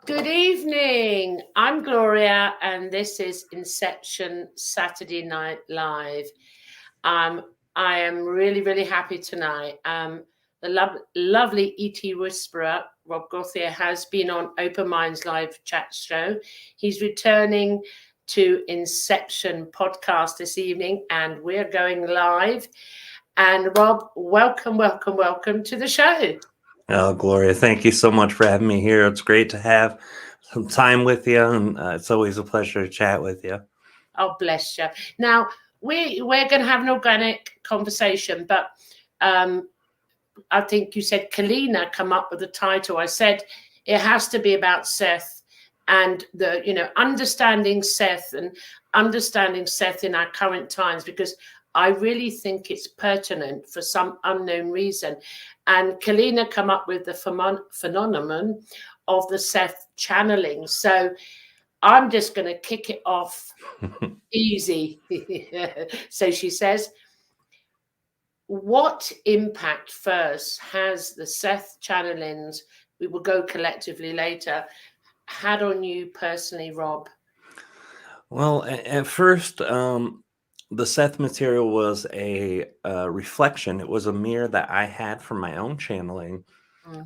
Good evening. I'm Gloria, and this is Inception Saturday Night Live. I am really, really happy tonight. The lovely ET Whisperer, Rob Gauthier, has been on Open Minds Live chat show. He's returning to Inception podcast this evening, and we're going live. And Rob, welcome to the show. Oh, Gloria, thank you so much for having me here. It's great to have some time with you, and it's always a pleasure to chat with you. Oh, bless you. Now, we're going to have an organic conversation, but I think you said Kalina come up with the title. I said it has to be about Seth and understanding Seth and understanding Seth in our current times, because I really think it's pertinent for some unknown reason. And Kalina come up with the phenomenon of the Seth channeling. So I'm just going to kick it off easy. So she says, what impact first has the Seth channelings, we will go collectively later, had on you personally, Rob? Well, at first, the Seth material was a reflection. It was a mirror that I had from my own channeling.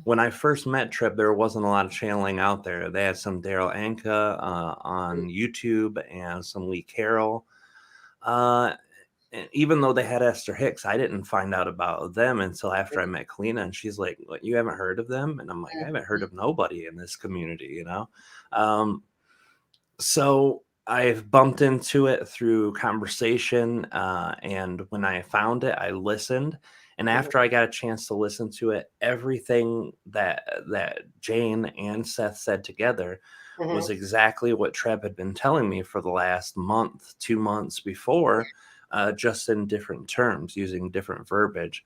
When I first met Treb, there wasn't a lot of channeling out there. They had some Daryl Anka on YouTube and some Lee Carroll. And even though they had Esther Hicks, I didn't find out about them until after I met Kalina, and she's like, "What, you haven't heard of them?" And I'm like, "I haven't heard of nobody in this community, So I've bumped into it through conversation, and when I found it, I listened. And after I got a chance to listen to it, everything that Jane and Seth said together was exactly what Treb had been telling me for the last month, 2 months before, just in different terms, using different verbiage.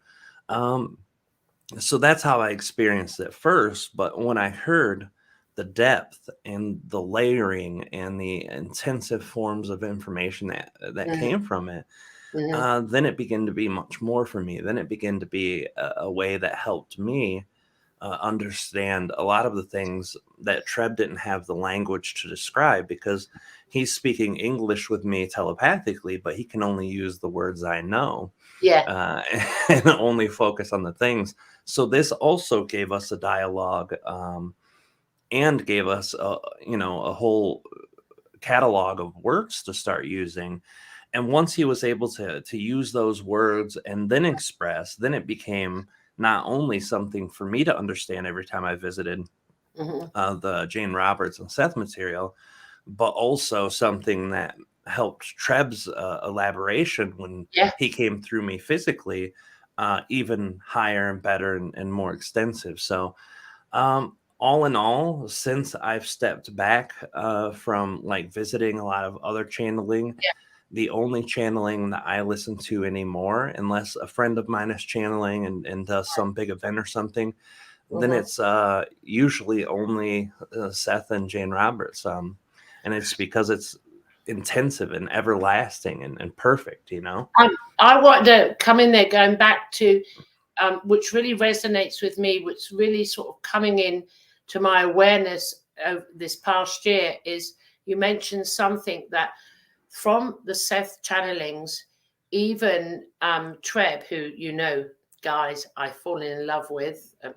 So that's how I experienced it first. But when I heard the depth and the layering and the intensive forms of information that came from it, then it began to be much more for me. Then it began to be a way that helped me understand a lot of the things that Treb didn't have the language to describe, because he's speaking English with me telepathically, but he can only use the words I know. Yeah. And only focus on the things. So this also gave us a dialogue, and gave us a whole catalog of words to start using. And once he was able to use those words and then express, then it became not only something for me to understand every time I visited the Jane Roberts and Seth material, but also something that helped Treb's elaboration when he came through me physically, even higher and better and more extensive. So all in all, since I've stepped back from like visiting a lot of other channeling, the only channeling that I listen to anymore, unless a friend of mine is channeling and does some big event or something, then it's usually only Seth and Jane Roberts. And it's because it's intensive and everlasting and perfect, I want to come in there, going back to which really resonates with me, which really sort of coming in to my awareness of this past year, is you mentioned something that from the Seth channelings, even Treb, who, guys, I've fallen in love with, a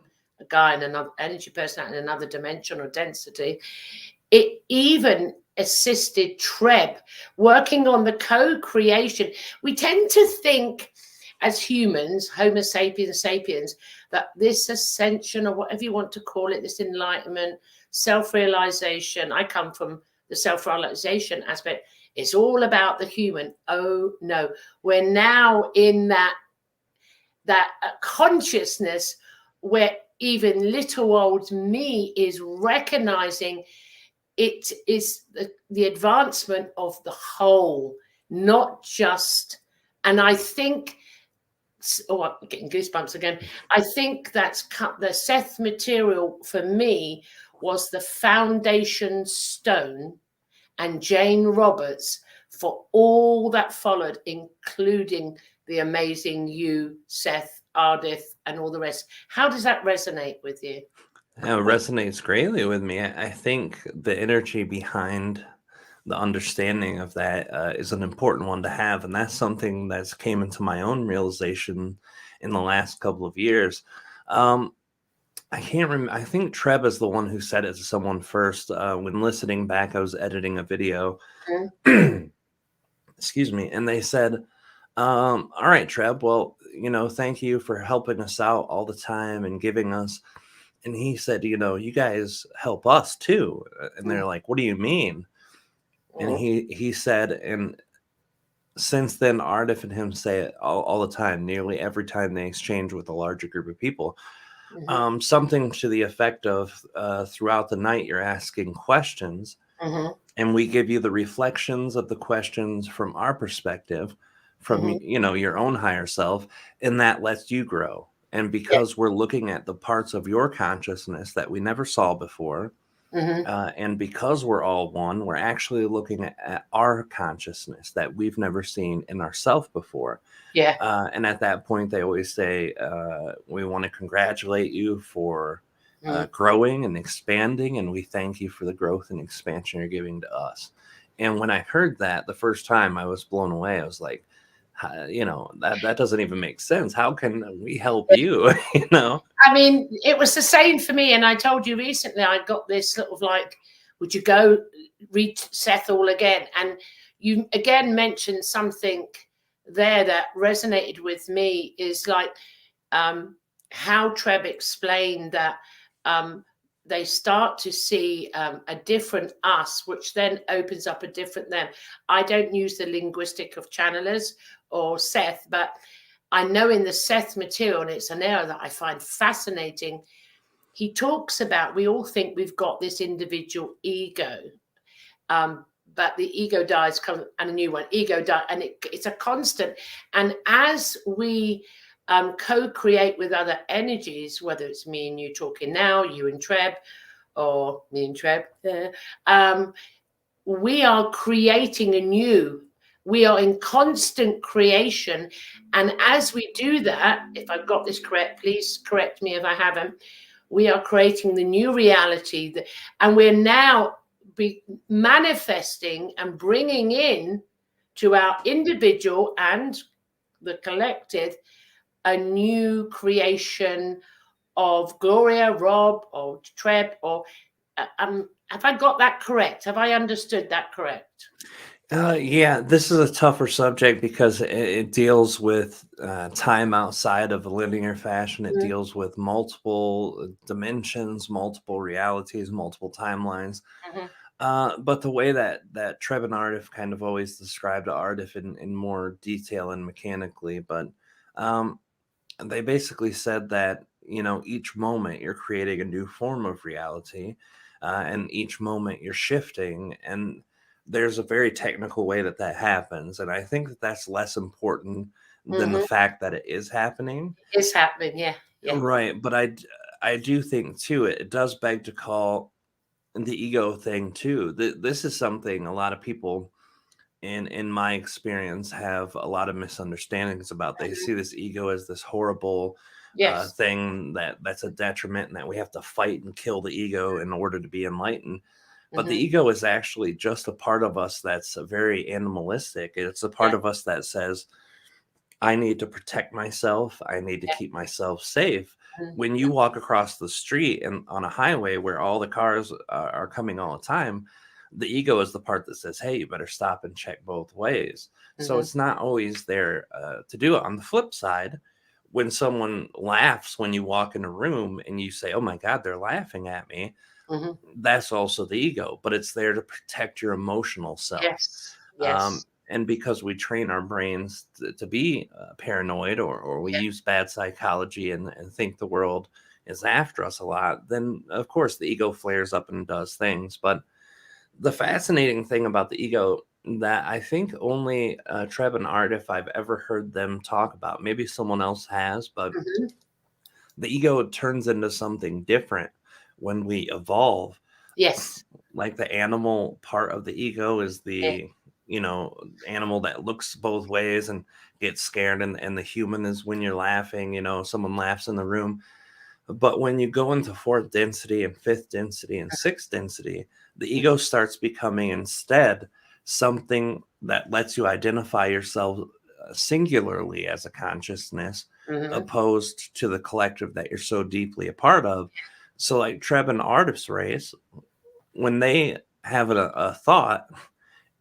guy in another energy person in another dimension or density, it even assisted Treb working on the co-creation. We tend to think as humans, Homo sapiens, that this ascension, or whatever you want to call it, this enlightenment, self-realization, I come from the self-realization aspect, it's all about the human. Oh no, we're now in that consciousness where even little old me is recognizing it is the advancement of the whole, not just, and I think, I'm getting goosebumps again. I think that's the Seth material for me was the foundation stone, and Jane Roberts for all that followed, including the amazing you, Seth, Aridif, and all the rest. How does that resonate with you? resonates greatly with me. I think the energy behind the understanding of that is an important one to have, and that's something that's came into my own realization in the last couple of years. Um, I can't remember. I think Treb is the one who said it to someone first. When listening back, I was editing a video. Excuse me, and they said, all right, Treb, well, thank you for helping us out all the time and giving us. And he said, you guys help us too. And they're like, what do you mean? And he said, and since then, Aridif and him say it all the time, nearly every time they exchange with a larger group of people. Something to the effect of throughout the night, you're asking questions, and we give you the reflections of the questions from our perspective, from your own higher self, and that lets you grow. And because we're looking at the parts of your consciousness that we never saw before, and because we're all one, we're actually looking at our consciousness that we've never seen in ourselves before. And at that point, they always say, we want to congratulate you for growing and expanding, and we thank you for the growth and expansion you're giving to us. And when I heard that the first time, I was blown away. I was like, that doesn't even make sense. How can we help you? I mean, it was the same for me. And I told you recently, I got this sort of like, would you go read Seth all again? And you again mentioned something there that resonated with me, is like how Treb explained that they start to see a different us, which then opens up a different them. I don't use the linguistic of channelers or Seth, but I know in the Seth material, and it's an area that I find fascinating, he talks about, we all think we've got this individual ego, but the ego dies, and a new one, ego dies, and it's a constant. And as we co-create with other energies, whether it's me and you talking now, you and Treb, or me and Treb, we are creating anew. We are in constant creation. And as we do that, if I've got this correct, please correct me if I haven't, we are creating the new reality. And we're now manifesting and bringing in to our individual and the collective a new creation of Gloria, Rob, or Treb, or have I got that correct? Have I understood that correct? Yeah, this is a tougher subject because it deals with time outside of a linear fashion. It deals with multiple dimensions, multiple realities, multiple timelines. But the way that Treb and Aridif kind of always described Aridif in more detail and mechanically, but they basically said that, each moment you're creating a new form of reality, and each moment you're shifting, and there's a very technical way that happens. And I think that that's less important than the fact that it is happening. It's happening, yeah. Right. But I do think, too, it does beg to call the ego thing, too. This is something a lot of people, in my experience, have a lot of misunderstandings about. They see this ego as this horrible thing that's a detriment, and that we have to fight and kill the ego in order to be enlightened. But the ego is actually just a part of us that's very animalistic. It's a part of us that says, I need to protect myself. I need to keep myself safe. When you walk across the street and on a highway where all the cars are coming all the time, the ego is the part that says, hey, you better stop and check both ways. So it's not always there to do it. On the flip side, when someone laughs when you walk in a room and you say, oh my God, they're laughing at me, that's also the ego, but it's there to protect your emotional self. Yes. And because we train our brains to be paranoid, or we use bad psychology and think the world is after us a lot, then of course the ego flares up and does things. But the fascinating thing about the ego that I think only Treb and Aridif I've ever heard them talk about, maybe someone else has, but the ego turns into something different when we evolve. Yes. Like the animal part of the ego is the animal that looks both ways and gets scared, and the human is when you're laughing, someone laughs in the room. But when you go into fourth density and fifth density and sixth density, the ego starts becoming instead something that lets you identify yourself singularly as a consciousness, opposed to the collective that you're so deeply a part of. So like Treb and Aridif's race, when they have a thought,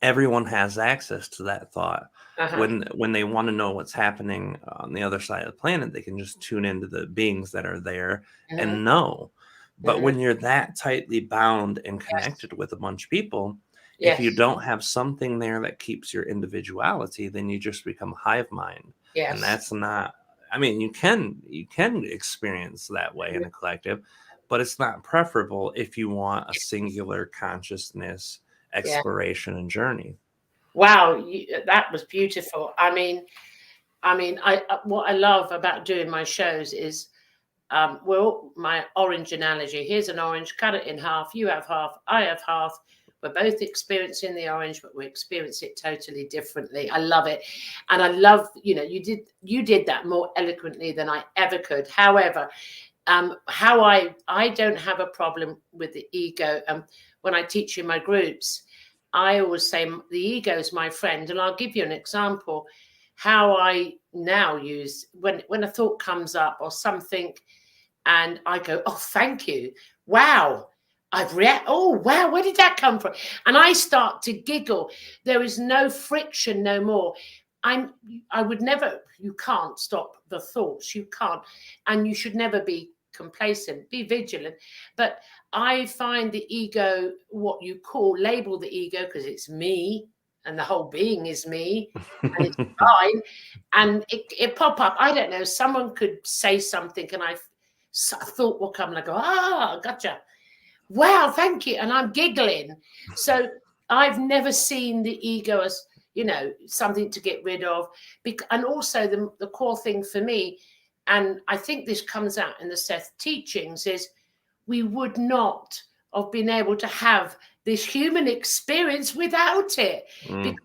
everyone has access to that thought. When they want to know what's happening on the other side of the planet, they can just tune into the beings that are there and know. But when you're that tightly bound and connected with a bunch of people, if you don't have something there that keeps your individuality, then you just become hive mind. And that's not, I mean, you can experience that way in a collective, but it's not preferable if you want a singular consciousness exploration and journey. Wow, that was beautiful. I mean, what I love about doing my shows is, well, my orange analogy. Here's an orange, cut it in half. You have half, I have half. We're both experiencing the orange, but we experience it totally differently. I love it, and I love, you did that more eloquently than I ever could. However, how I don't have a problem with the ego. When I teach in my groups, I always say the ego is my friend, and I'll give you an example how I now use when a thought comes up or something, and I go, oh, thank you, wow. Oh, wow, where did that come from? And I start to giggle. There is no friction no more. I would never, you can't stop the thoughts. You can't. And you should never be complacent, be vigilant. But I find the ego, what you label the ego, because it's me and the whole being is me and it's fine. And it pop up. I don't know. Someone could say something and a thought will come and I go, gotcha. Wow, thank you. And I'm giggling. So I've never seen the ego as, something to get rid of. And also the core thing for me, and I think this comes out in the Seth teachings, is we would not have been able to have this human experience without it. Because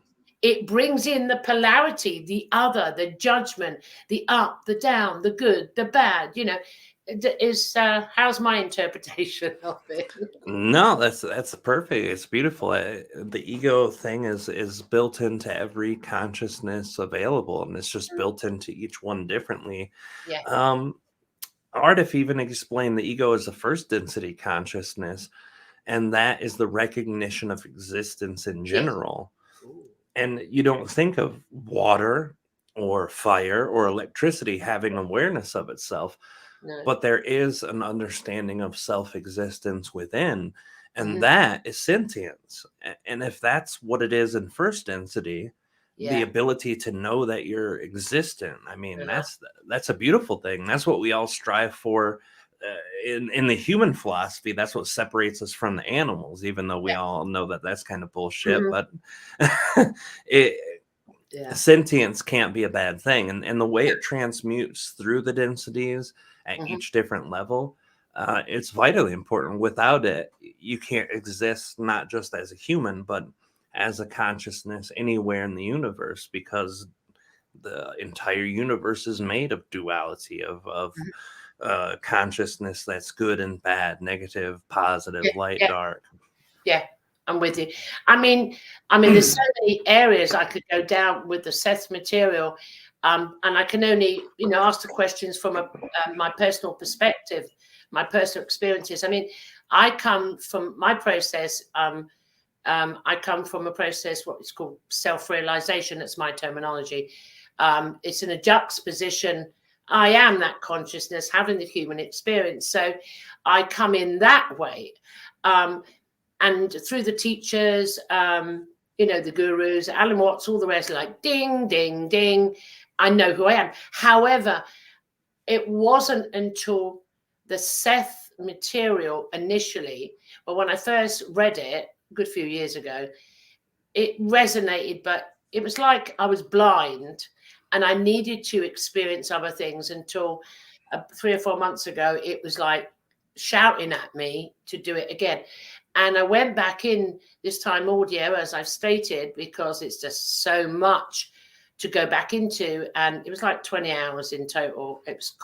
it brings in the polarity, the other, the judgment, the up, the down, the good, the bad, how's my interpretation of it? No, that's perfect. It's beautiful. The ego thing is built into every consciousness available, and it's just built into each one differently. Aridif even explained the ego is the first density consciousness, and that is the recognition of existence in general. And you don't think of water or fire or electricity having awareness of itself. No. But there is an understanding of self-existence within, and that is sentience. And if that's what it is in first density, the ability to know that you're existent, I mean, that's a beautiful thing. That's what we all strive for in the human philosophy. That's what separates us from the animals, even though we all know that that's kind of bullshit. But sentience can't be a bad thing. And the way it transmutes through the densities at each different level, it's vitally important. Without it, you can't exist, not just as a human, but as a consciousness anywhere in the universe, because the entire universe is made of duality, of consciousness that's good and bad, negative, positive, light, dark. Yeah, I'm with you. I mean, there's so many areas I could go down with the Seth material. And I can only, ask the questions from my personal perspective, my personal experiences. I mean, I come from my process. I come from a process, what is called self-realization. That's my terminology. It's in a juxtaposition. I am that consciousness having the human experience. So I come in that way. And through the teachers, the gurus, Alan Watts, all the rest, like ding, ding, ding. I know who I am. However, it wasn't until the Seth material initially, but when I first read it a good few years ago, it resonated, but it was like I was blind and I needed to experience other things until 3 or 4 months ago, it was like shouting at me to do it again. And I went back in this time audio, as I've stated, because it's just so much to go back into, and it was like 20 hours in total. It was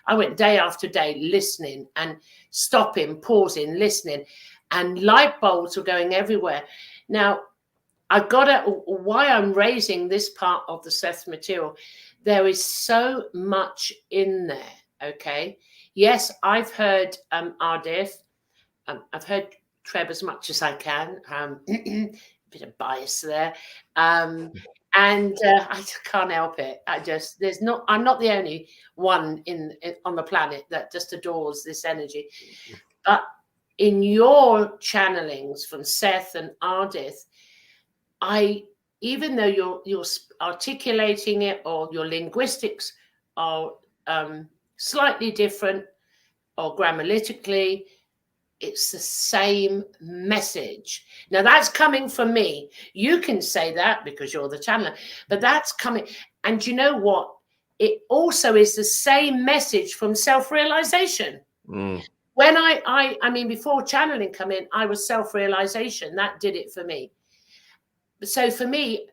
I went day after day listening and stopping, pausing, listening, and light bulbs were going everywhere. Now, I've got to, why I'm raising this part of the Seth material, there is so much in there, okay? Yes, I've heard Aridif. I've heard Treb as much as I can. Bit of bias there. And I can't help it. I'm not the only one on the planet that just adores this energy. But in your channelings from Seth and Aridif, even though you're articulating it, or your linguistics are slightly different, or grammatically, it's the same message. Now that's coming from me. You can say that because you're the channeler, but that's coming. And you know what? It also is the same message from self-realization. When I mean, before channeling come in, I was self-realization. That did it for me. So for me,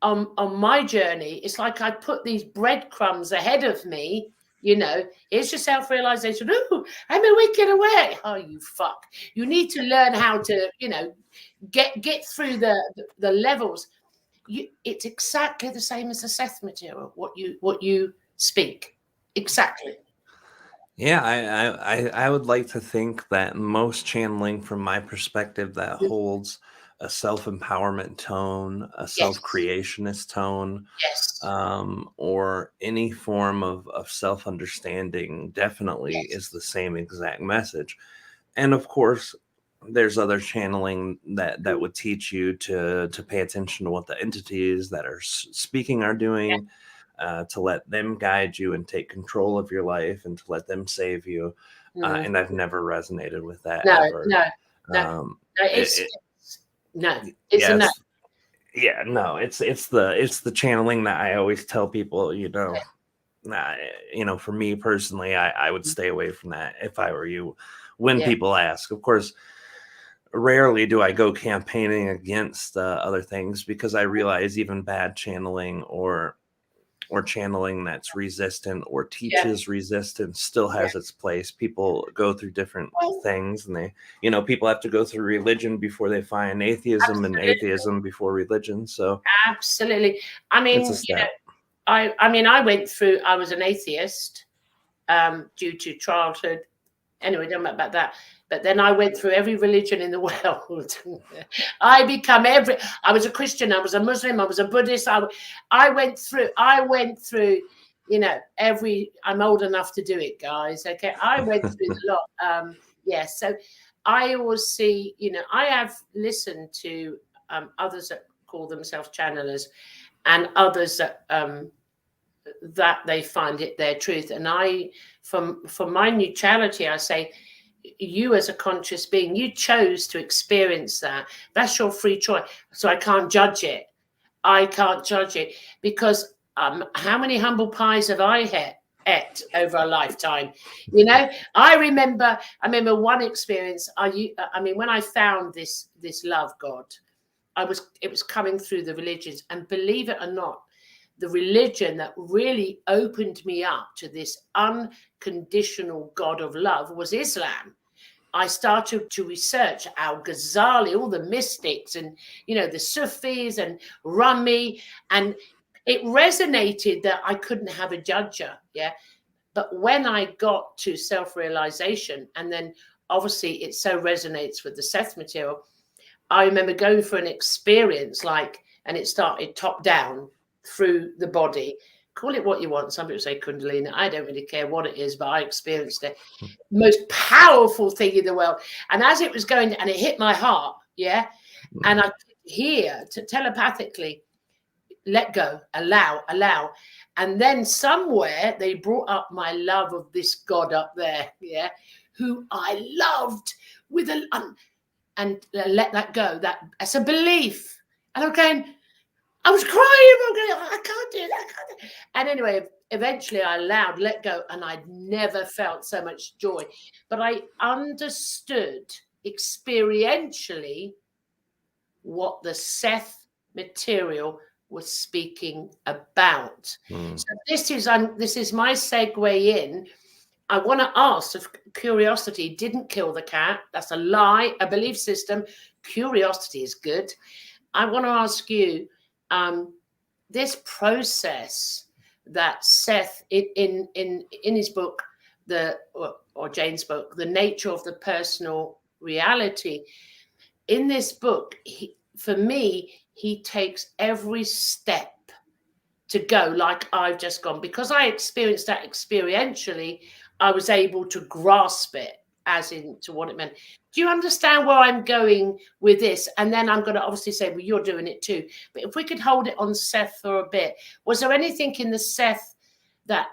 on my journey, it's like I put these breadcrumbs ahead of me. You know, here's your self-realization. Ooh, I'm a wicked away. Oh, you fuck. You need to learn how to, you know, get through the levels. It's exactly the same as the Seth material, what you speak. Exactly. Yeah, I would like to think that most channeling, from my perspective, that holds a self-empowerment tone, a self-creationist tone, yes, or any form of self-understanding definitely is the same exact message. And of course, there's other channeling that would teach you to pay attention to what the entities that are speaking are doing. To let them guide you and take control of your life, and to let them save you. And I've never resonated with that ever. It's yes, a no. Yeah, no, it's the channeling that I always tell people, you know, for me personally, I would stay away from that if I were you. When people ask, of course, rarely do I go campaigning against other things, because I realize even bad channeling or channeling that's resistant or teaches resistance still has its place. People go through different things, and they, you know, people have to go through religion before they find atheism, and atheism before religion. So absolutely. I mean, it's a step. I mean, I was an atheist due to childhood. Anyway, don't matter about that. But then I went through every religion in the world. I was a Christian, I was a Muslim, I was a Buddhist. I went through, you know, I'm old enough to do it, guys. Okay. I went through a lot. Yes. So I always see, you know, I have listened to others that call themselves channelers, and others that they find it their truth. And from my neutrality, I say, you as a conscious being, you chose to experience that. That's your free choice. So I can't judge it. Because how many humble pies have I ate over a lifetime? You know, I remember one experience. I mean, when I found this love God, it was coming through the religions, and believe it or not, the religion that really opened me up to this unconditional God of love was Islam. I started to research Al-Ghazali, all the mystics, and, you know, the Sufis and Rumi, and it resonated that I couldn't have a judger. Yeah. But when I got to self-realization, and then obviously it so resonates with the Seth material, I remember going for an experience, and it started top down through the body. Call it what you want. Some people say Kundalini. I don't really care what it is, but I experienced it. Most powerful thing in the world. And as it was going, and it hit my heart, yeah, and I could hear telepathically, let go, allow. And then somewhere they brought up my love of this God up there, yeah, who I loved with and let that go. That's a belief. And I'm going, I was crying. I can't do it. And anyway, eventually I allowed, let go, and I'd never felt so much joy. But I understood experientially what the Seth material was speaking about. Mm. So this is my segue in. I want to ask if curiosity didn't kill the cat. That's a lie, a belief system. Curiosity is good. I want to ask you, this process that Seth in his book, or Jane's book, The Nature of the Personal Reality. In this book, for me, he takes every step to go like I've just gone. Because I experienced that experientially, I was able to grasp it as into what it meant. Do you understand where I'm going with this? And then I'm going to obviously say, well, you're doing it too. But if we could hold it on Seth for a bit, was there anything in the Seth that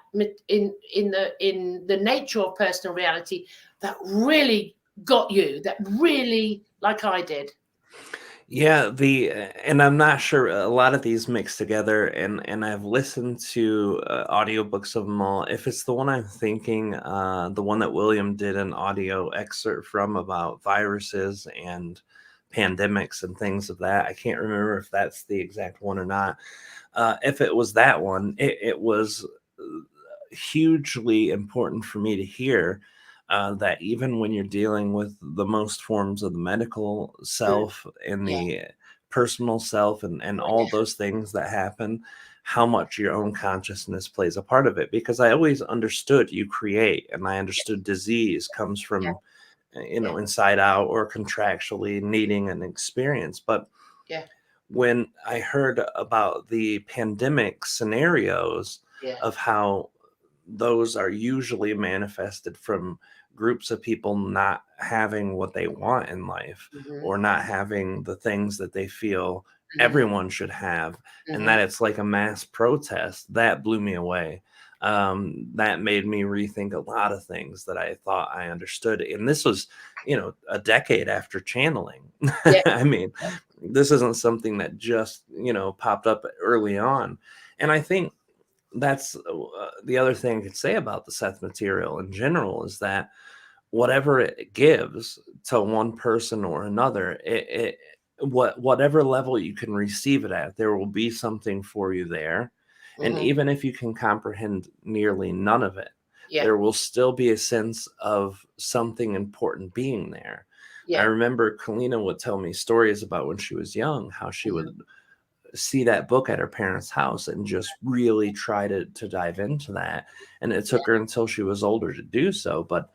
in the nature of personal reality that really got you, that really, like I did? Yeah, and I'm not sure, a lot of these mix together, and I've listened to audiobooks of them all. If it's the one I'm thinking, the one that William did an audio excerpt from about viruses and pandemics and things of that, I can't remember if that's the exact one or not. If it was that one, it was hugely important for me to hear. That even when you're dealing with the most forms of the medical self and the personal self and all those things that happen, how much your own consciousness plays a part of it. Because I always understood you create, and I understood disease comes from, inside out or contractually needing an experience. But when I heard about the pandemic scenarios of how those are usually manifested from groups of people not having what they want in life, or not having the things that they feel everyone should have, and that it's like a mass protest, that blew me away. That made me rethink a lot of things that I thought I understood. And this was, a decade after channeling. I mean, this isn't something that just, popped up early on. And I think that's the other thing I could say about the Seth material in general, is that whatever it gives to one person or another, whatever level you can receive it at, there will be something for you there. And even if you can comprehend nearly none of it, there will still be a sense of something important being there. I remember Kalina would tell me stories about when she was young, how she would see that book at her parents' house and just really try to dive into that. And it took her until she was older to do so. But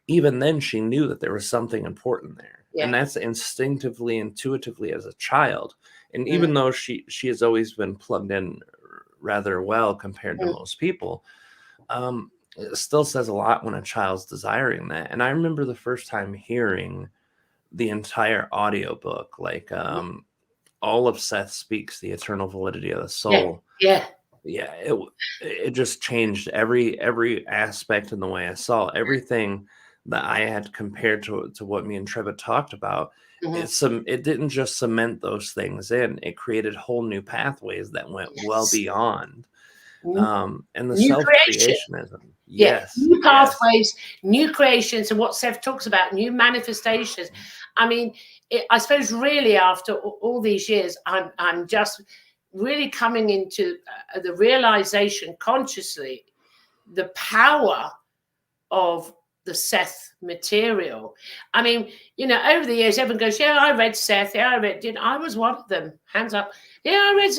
even then, she knew that there was something important there. And that's instinctively, intuitively as a child. And even though she has always been plugged in rather well compared to most people, it still says a lot when a child's desiring that. And I remember the first time hearing the entire audiobook, like all of Seth Speaks, The Eternal Validity of the Soul. It just changed every aspect in the way I saw everything that I had compared to what me and Treb had talked about. It didn't just cement those things in, it created whole new pathways that went well beyond. And the new self-creationism. New pathways, new creations, and what Seth talks about, new manifestations. I mean, I suppose really after all these years, I'm just really coming into the realization consciously, the power of the Seth material. I mean, over the years, everyone goes, yeah, I read Seth. Yeah, I was one of them. Hands up. Yeah, I read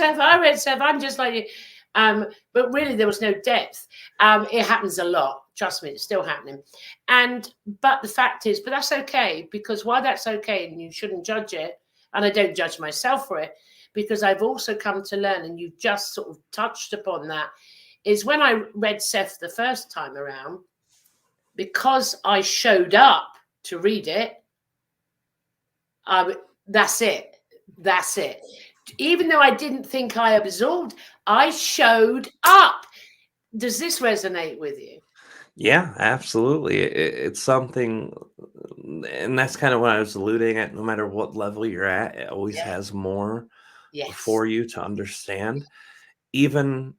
Seth. I'm just like you. But really, there was no depth. It happens a lot. Trust me, it's still happening. But the fact is, but that's okay, because why that's okay, and you shouldn't judge it, and I don't judge myself for it, because I've also come to learn, and you've just sort of touched upon that, is when I read Seth the first time around, because I showed up to read it, that's it. That's it. Even though I didn't think I absorbed, I showed up. Does this resonate with you? Yeah, absolutely. It's something, and that's kind of what I was alluding at. No matter what level you're at, it always has more for you to understand. Even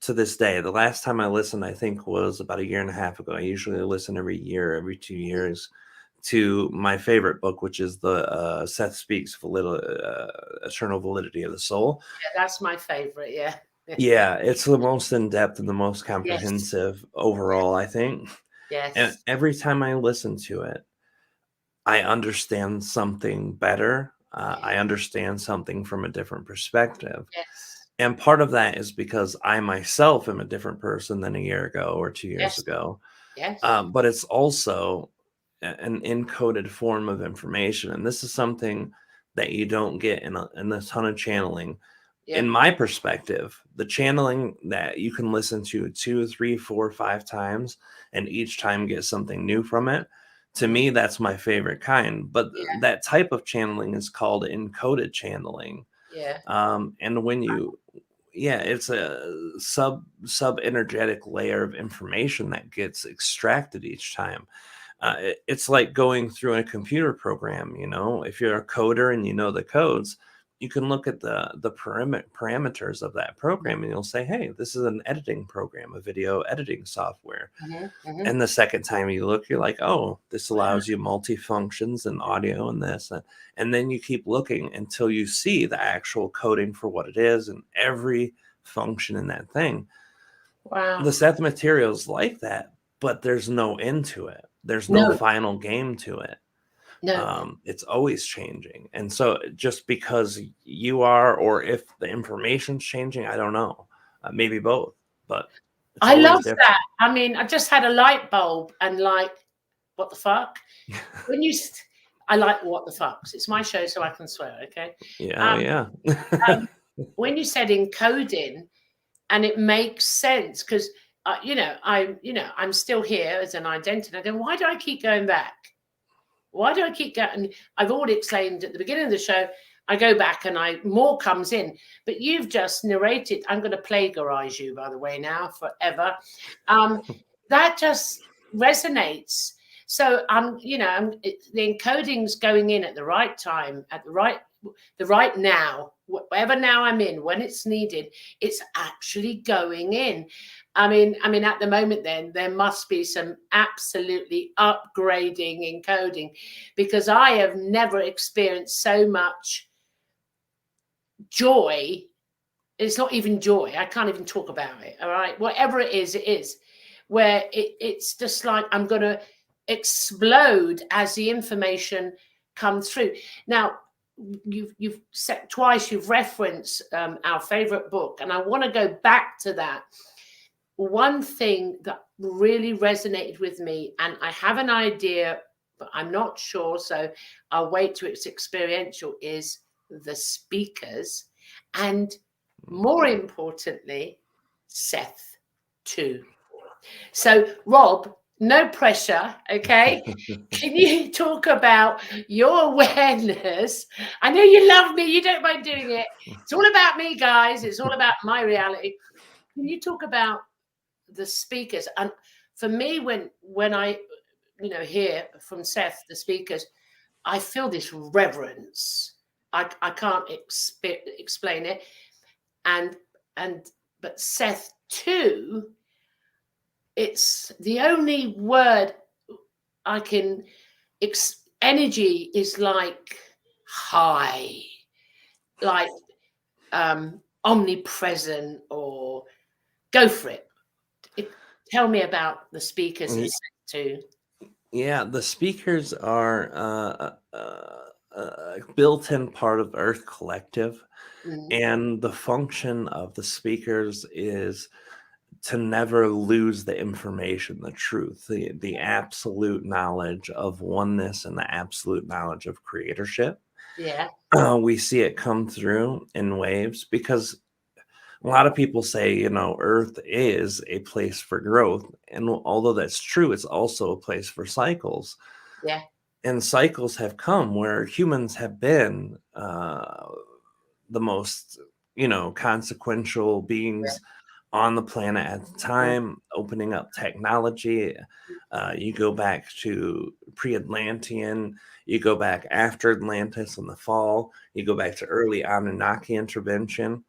to this day, the last time I listened, I think, was about a year and a half ago. I usually listen every year, every 2 years, to my favorite book, which is the Seth Speaks Eternal Validity of the Soul. Yeah, that's my favorite. Yeah. Yeah, it's the most in-depth and the most Yes. comprehensive overall, I think. And Yes. every time I listen to it, I understand something better. I understand something from a different perspective. Yes. And part of that is because I myself am a different person than a year ago or 2 years Yes. ago. Yes. But it's also an encoded form of information. And this is something that you don't get in a ton of channeling. Yeah. In my perspective, the channeling that you can listen to 2, 3, 4, 5 times and each time get something new from it, to me, that's my favorite kind. But that type of channeling is called encoded channeling. Yeah. And when you, it's a sub energetic layer of information that gets extracted each time. It's like going through a computer program. If you're a coder and you know the codes, you can look at the parameters of that program and you'll say, hey, this is an editing program, a video editing software. And the second time you look, you're like, oh, this allows you multi-functions and audio and this. And then you keep looking until you see the actual coding for what it is and every function in that thing. Wow. The Seth material is like that, but there's no end to it. There's no final game to it. No. It's always changing. And so just because you are, or if the information's changing, I don't know, maybe both, but I love that. I mean, I just had a light bulb and like, what the fuck? I like what the fucks. It's my show, so I can swear. Okay. Yeah. When you said encoding, and it makes sense because I'm still here as an identity. I go, why do I keep going back? Why do I keep going? I've already explained at the beginning of the show. I go back and more comes in, but you've just narrated. I'm going to plagiarize you, by the way, now forever. That just resonates. So the encoding's going in at the right time, at the right now, whatever now I'm in, when it's needed, it's actually going in. I mean, at the moment, then there must be some absolutely upgrading encoding, because I have never experienced so much joy. It's not even joy. I can't even talk about it. All right. Whatever it is, where it's just like I'm going to explode as the information comes through. Now, you've said twice, you've referenced our favorite book, and I want to go back to that. One thing that really resonated with me, and I have an idea, but I'm not sure, so I'll wait till it's experiential, is the speakers, and more importantly, Seth too. So, Rob, no pressure, okay? Can you talk about your awareness? I know you love me. You don't mind doing it. It's all about me, guys. It's all about my reality. Can you talk about the speakers? And for me, when I hear from Seth, the speakers, I feel this reverence. I can't explain it. But Seth too, it's the only word I can. Energy is like high, like omnipresent, or go for it. Tell me about the speakers too. Yeah, the speakers are a built-in part of Earth Collective, and the function of the speakers is to never lose the information, the truth, the absolute knowledge of oneness and the absolute knowledge of creatorship. Yeah. We see it come through in waves because a lot of people say, Earth is a place for growth. And although that's true, it's also a place for cycles. Yeah. And cycles have come where humans have been the most, consequential beings on the planet at the time, opening up technology. You go back to pre-Atlantean, you go back after Atlantis in the fall, you go back to early Anunnaki intervention.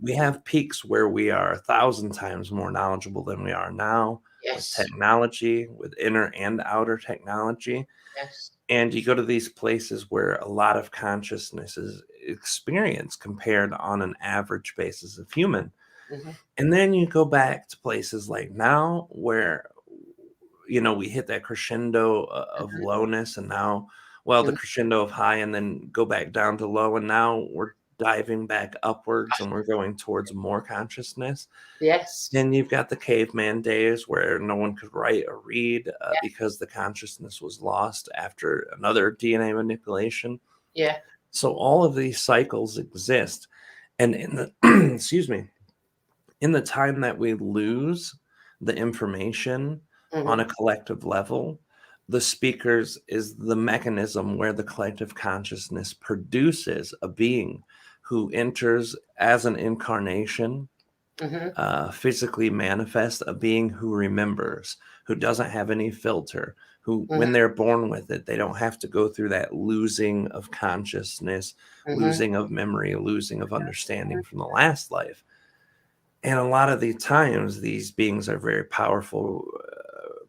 We have peaks where we are 1,000 times more knowledgeable than we are now. with Yes. technology, with inner and outer technology. Yes. And you go to these places where a lot of consciousness is experienced compared on an average basis of human. Mm-hmm. And then you go back to places like now where, we hit that crescendo of Mm-hmm. lowness, and now, well, the crescendo of high, and then go back down to low. And now we're diving back upwards and we're going towards more consciousness. Yes. Then you've got the caveman days where no one could write or read Yeah. because the consciousness was lost after another DNA manipulation. Yeah. So all of these cycles exist. And in the, excuse me, in the time that we lose the information on a collective level, the speakers is the mechanism where the collective consciousness produces a being who enters as an incarnation, physically manifest, a being who remembers, who doesn't have any filter, who, when they're born with it, they don't have to go through that losing of consciousness, losing of memory, losing of understanding from the last life. And a lot of the times, these beings are very powerful,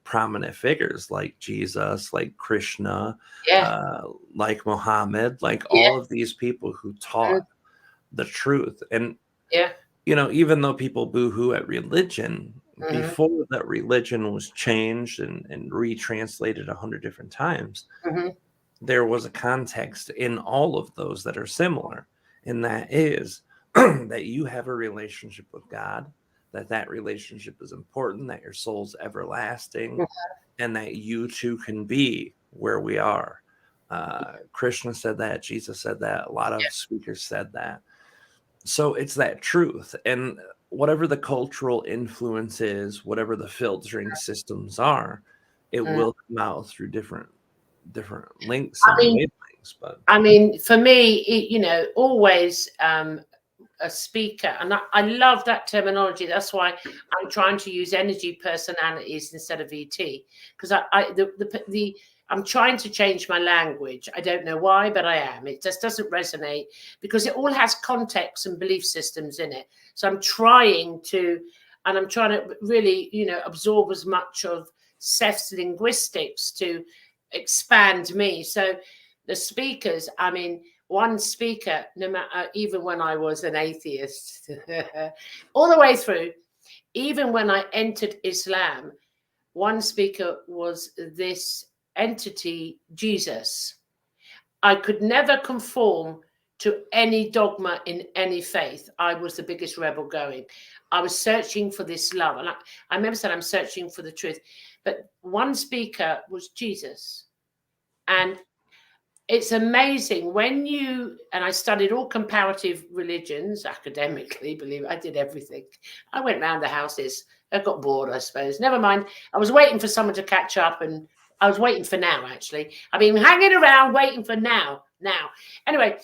prominent figures like Jesus, like Krishna, Yeah. like Muhammad, like Yeah. all of these people who taught the truth. And Yeah. even though people boo-hoo at religion, before that religion was changed and retranslated 100 different times, there was a context in all of those that are similar. And that is that you have a relationship with God, that relationship is important, that your soul's everlasting, and that you too can be where we are. Krishna said that, Jesus said that, a lot of speakers said that. So it's that truth. And whatever the cultural influence is, whatever the filtering systems are, it will come out through different links and wavelengths. But I mean, for me, always a speaker, and I love that terminology. That's why I'm trying to use energy personalities instead of ET, because I'm trying to change my language. I don't know why, but I am. It just doesn't resonate because it all has context and belief systems in it. So I'm trying to really, absorb as much of Seth's linguistics to expand me. So the speakers, I mean, one speaker, no matter, even when I was an atheist, all the way through, even when I entered Islam, one speaker was this entity, Jesus. I could never conform to any dogma in any faith. I was the biggest rebel going. I was searching for this love. And I remember saying, I'm searching for the truth. But one speaker was Jesus. And it's amazing when and I studied all comparative religions academically, believe it, I did everything. I went round the houses. I got bored, I suppose. Never mind. I was waiting for someone to catch up, and I was waiting for now, actually. I've been hanging around waiting for now. Anyway,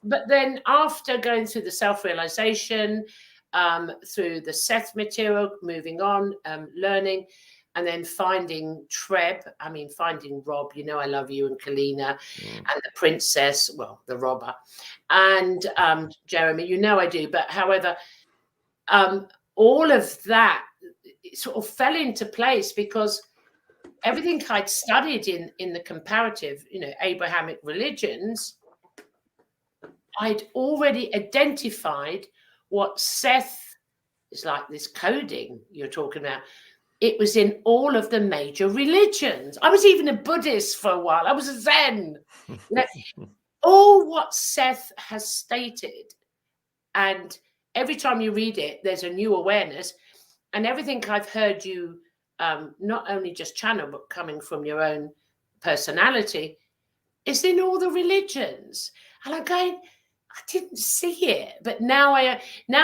but then after going through the self-realization, through the Seth material, moving on, learning, and then finding Treb, finding Rob, I love you, and Kalina, and the princess, well, the robber, and Jeremy, I do. But however, all of that sort of fell into place because everything I'd studied in the comparative, Abrahamic religions, I'd already identified what Seth is like, this coding you're talking about. It was in all of the major religions. I was even a Buddhist for a while. I was a Zen. All what Seth has stated. And every time you read it, there's a new awareness. And everything I've heard you not only just channel, but coming from your own personality, is in all the religions. And I'm going, I didn't see it. But now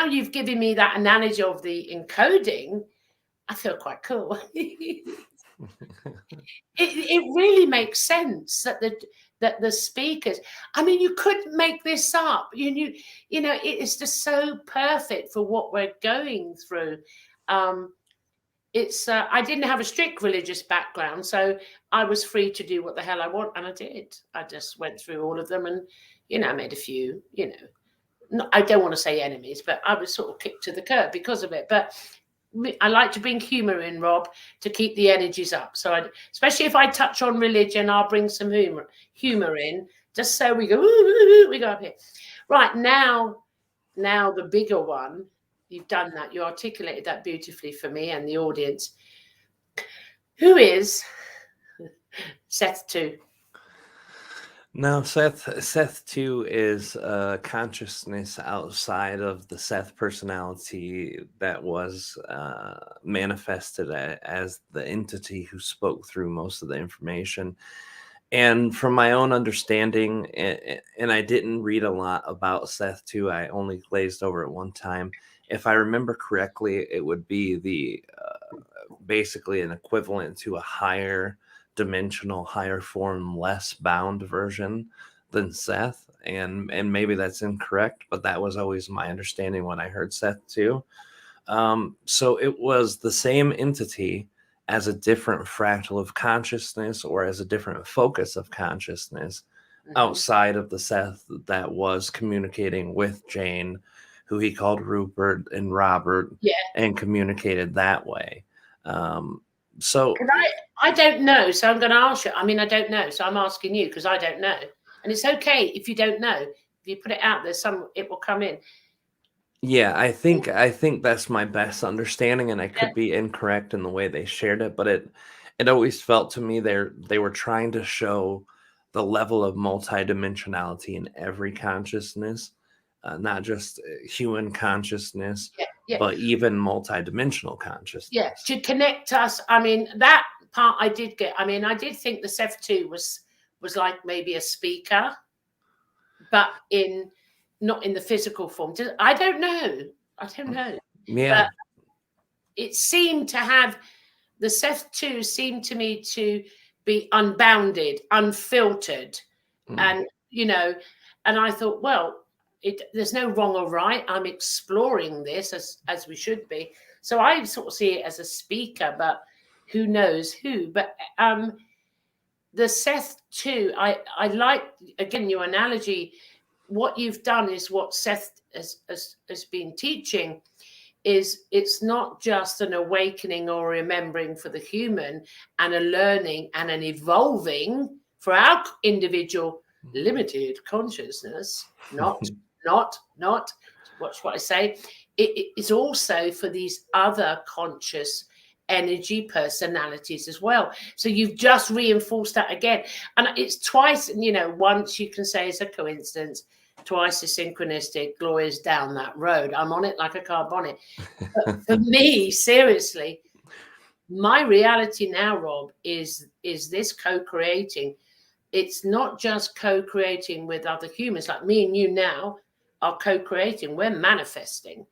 you've given me that analogy of the encoding. I feel quite cool. It really makes sense that the speakers, you couldn't make this up. It is just so perfect for what we're going through. It's I didn't have a strict religious background, so I was free to do what the hell I want, and I did. I just went through all of them, and I made a few, I don't want to say enemies, but I was sort of kicked to the curb because of it. But I like to bring humor in, Rob, to keep the energies up. So especially if I touch on religion, I'll bring some humor in, just so we go, we go up here. Right, now the bigger one, you've done that. You articulated that beautifully for me and the audience. Who is Seth 2? Now, Seth 2 is a consciousness outside of the Seth personality that was manifested as the entity who spoke through most of the information. And from my own understanding, and I didn't read a lot about Seth 2, I only glazed over it one time. If I remember correctly, it would be the basically an equivalent to a higher dimensional, higher form, less bound version than Seth. And maybe that's incorrect, but that was always my understanding when I heard Seth 2. So it was the same entity as a different fractal of consciousness, or as a different focus of consciousness outside of the Seth that was communicating with Jane, who he called Rupert and Robert, and communicated that way. So I don't know, so I'm going to ask you. I mean, I don't know, so I'm asking you because I don't know, and it's okay if you don't know. If you put it out there, it will come in. Yeah, I think that's my best understanding, and I could be incorrect in the way they shared it, but it always felt to me they were trying to show the level of multidimensionality in every consciousness, not just human consciousness, but even multidimensional consciousness. Yeah, to connect us. I mean, that part I did get. I mean, I did think the Seth 2 was like maybe a speaker, but not in the physical form. I don't know. Yeah. But it seemed to have, the Seth 2 seemed to me to be unbounded, unfiltered. And, and I thought, well, there's no wrong or right. I'm exploring this as we should be. So I sort of see it as a speaker, but who knows who. But the Seth 2, I like, again, your analogy. What you've done is what Seth has been teaching, is it's not just an awakening or remembering for the human, and a learning and an evolving for our individual limited consciousness, not watch what I say. It's also for these other conscious energy personalities as well. So you've just reinforced that again, and it's twice. Once you can say it's a coincidence, twice is synchronistic. Gloria's down that road. I'm on it like a car bonnet. But for me, seriously, my reality now, Rob, is this co-creating. It's not just co-creating with other humans, like me and you now are co-creating. We're manifesting,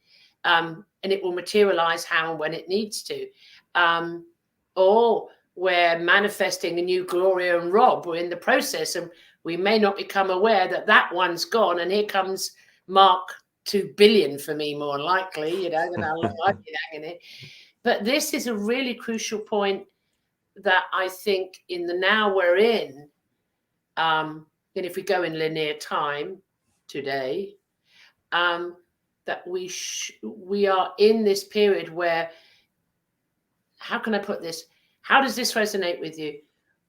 and it will materialize how and when it needs to. Or we're manifesting a new Gloria and Rob. We're in the process, and we may not become aware that one's gone, and here comes Mark 2 billion for me, more likely, than how long I've been hanging it. But this is a really crucial point that I think in the now we're in, and if we go in linear time today, that we are in this period where, how can I put this? How does this resonate with you?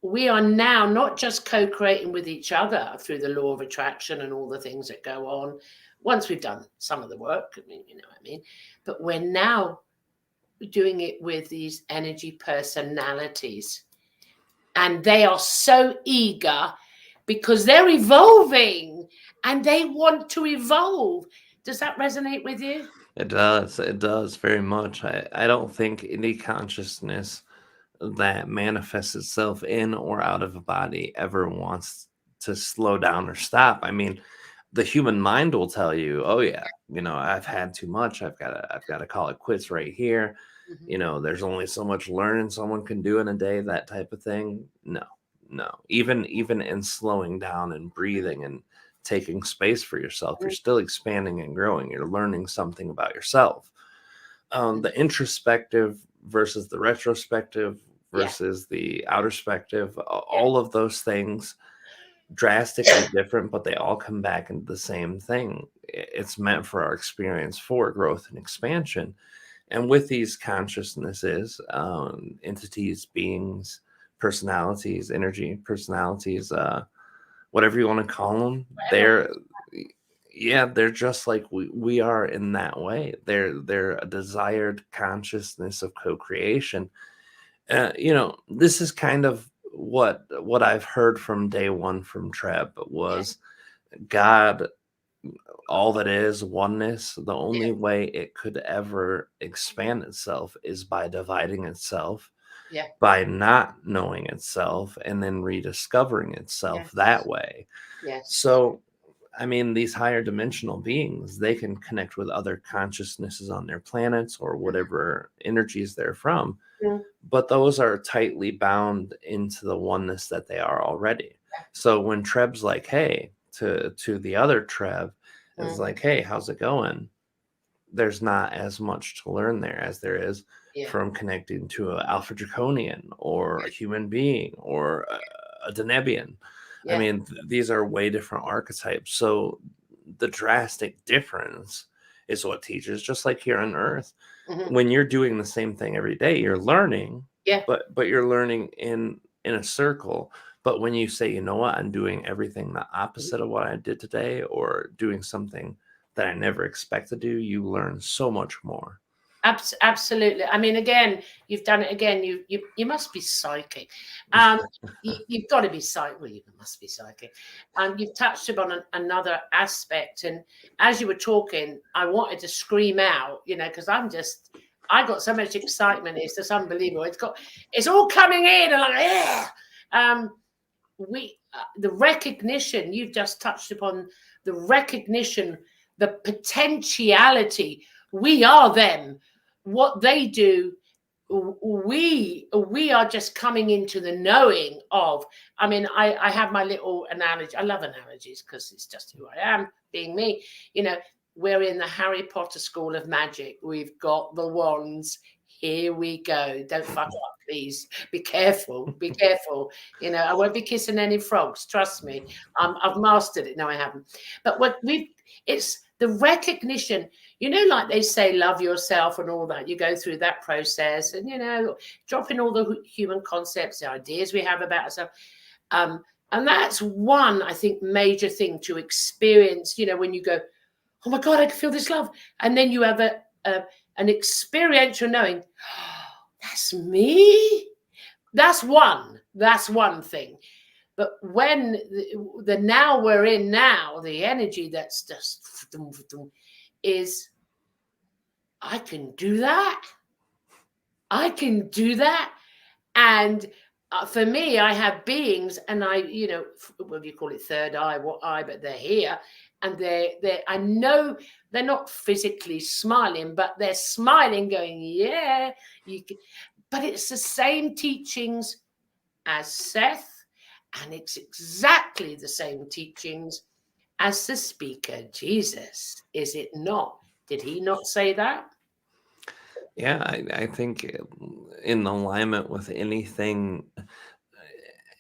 We are now not just co-creating with each other through the law of attraction and all the things that go on once we've done some of the work, you know what I mean? But we're now doing it with these energy personalities. And they are so eager because they're evolving and they want to evolve. Does that resonate with you? It does very much. I don't think any consciousness that manifests itself in or out of a body ever wants to slow down or stop. I mean, the human mind will tell you, oh yeah, I've had too much. I've got to call it quits right here. There's only so much learning someone can do in a day, that type of thing. No. Even in slowing down and breathing and taking space for yourself, you're still expanding and growing. You're learning something about yourself. The introspective versus the retrospective versus the outerspective, all of those things drastically different, but they all come back into the same thing. It's meant for our experience, for growth and expansion. And with these consciousnesses, entities, beings, personalities, energy, personalities, whatever you want to call them, they're just like we are in that way. They're a desired consciousness of co-creation. This is kind of what I've heard from day one from Treb was God, all that is oneness. The only way it could ever expand itself is by dividing itself, by not knowing itself, and then rediscovering itself that way. So, I mean, these higher dimensional beings, they can connect with other consciousnesses on their planets or whatever energies they're from, but those are tightly bound into the oneness that they are already. So when Treb's like, hey, to the other Treb, is like, hey, how's it going? There's not as much to learn there as there is from connecting to an Alpha Draconian or a human being or a Denebian. I mean, these are way different archetypes. So the drastic difference is what teaches, just like here on Earth. When you're doing the same thing every day, you're learning, but you're learning in a circle. But when you say, you know what, I'm doing everything the opposite of what I did today, or doing something that I never expect to do, you learn so much more. Absolutely. I mean, again, you've done it again. You must be psychic. You've got to be psychic. Well, you must be psychic. You've touched upon another aspect, and as you were talking, I wanted to scream out, because I got so much excitement. It's just unbelievable. It's all coming in, and like, the recognition you've just touched upon, the recognition, the potentiality. We are them. What they do, we are just coming into the knowing of. I mean, I have my little analogy. I love analogies because it's just who I am, being me. We're in the Harry Potter School of Magic. We've got the wands. Here we go. Don't fuck up, please. Be careful. Be careful. I won't be kissing any frogs. Trust me. I've mastered it. No, I haven't. But it's the recognition, like they say, love yourself and all that. You go through that process and, dropping all the human concepts, the ideas we have about ourselves. And that's one, I think, major thing to experience, when you go, oh my God, I can feel this love. And then you have an experiential knowing, oh, that's me. That's one thing. But when the now we're in now, the energy that's just is, I can do that. I can do that. And for me, I have beings, and what do you call it, third eye, what eye, but they're here. And I know they're not physically smiling, but they're smiling, going, yeah, you can. But it's the same teachings as Seth, and it's exactly the same teachings as the speaker, Jesus. Is it not? Did he not say that? Yeah, I think in alignment with anything,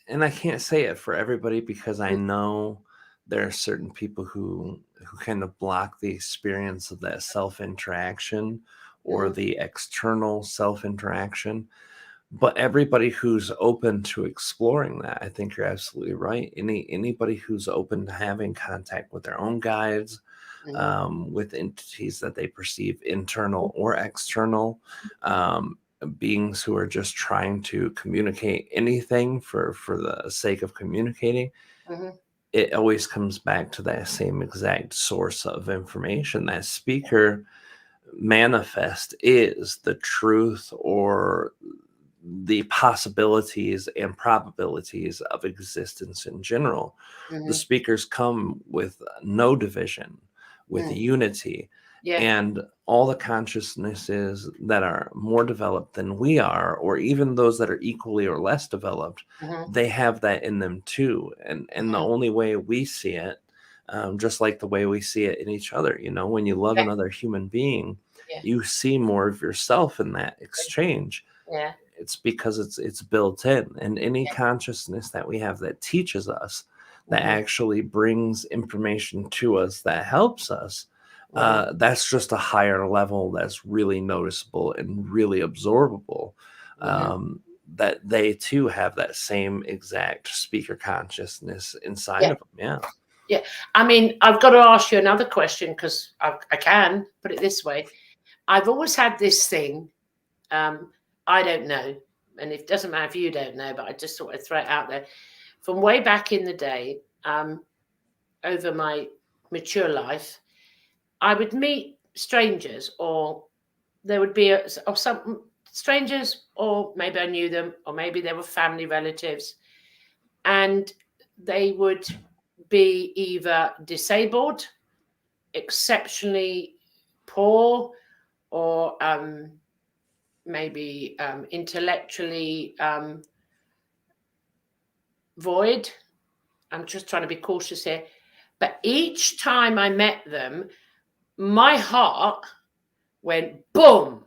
and I can't say it for everybody because I know there are certain people who kind of block the experience of that self-interaction or the external self-interaction. But everybody who's open to exploring that, I think you're absolutely right. Anybody who's open to having contact with their own guides, with entities that they perceive internal or external, beings who are just trying to communicate anything for the sake of communicating, it always comes back to that same exact source of information. That speaker manifest is the truth or the possibilities and probabilities of existence in general. The speakers come with no division, with unity, and all the consciousnesses that are more developed than we are, or even those that are equally or less developed, they have that in them too. And the only way we see it, just like the way we see it in each other, when you love another human being, you see more of yourself in that exchange. It's because it's built in. And any consciousness that we have that teaches us, that actually brings information to us, that helps us, That's just a higher level that's really noticeable and really absorbable. That they too have that same exact speaker consciousness inside of them. Yeah. Yeah. I mean, I've got to ask you another question, because I can put it this way. I've always had this thing. I don't know. And it doesn't matter if you don't know, but I just thought I'd throw it out there. From way back in the day, over my mature life, I would meet strangers, or there would be some strangers, or maybe I knew them, or maybe they were family relatives, and they would be either disabled, exceptionally poor, or maybe intellectually void. I'm just trying to be cautious here. But each time I met them, my heart went boom.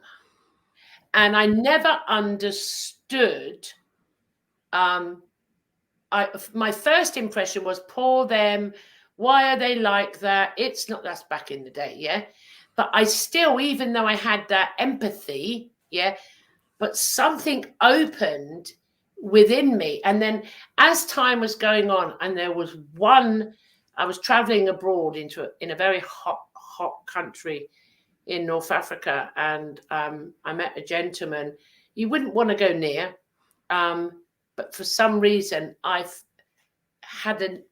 And I never understood. My first impression was, poor them. Why are they like that? It's not, that's back in the day, yeah. But I still, even though I had that empathy, yeah, but something opened within me. And then as time was going on, and there was I was traveling abroad in a very hot country in North Africa, and I met a gentleman you wouldn't want to go near, but for some reason I've had an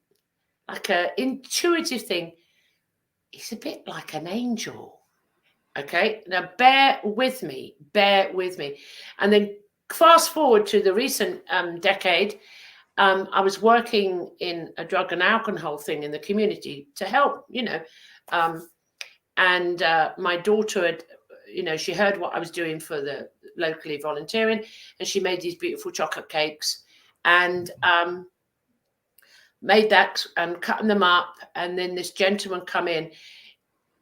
intuitive thing. He's a bit like an angel. Okay, now bear with me. And then fast forward to the recent decade. I was working in a drug and alcohol thing in the community to help, and my daughter had, she heard what I was doing for the locally volunteering, and she made these beautiful chocolate cakes, and made that and cutting them up. And then this gentleman come in.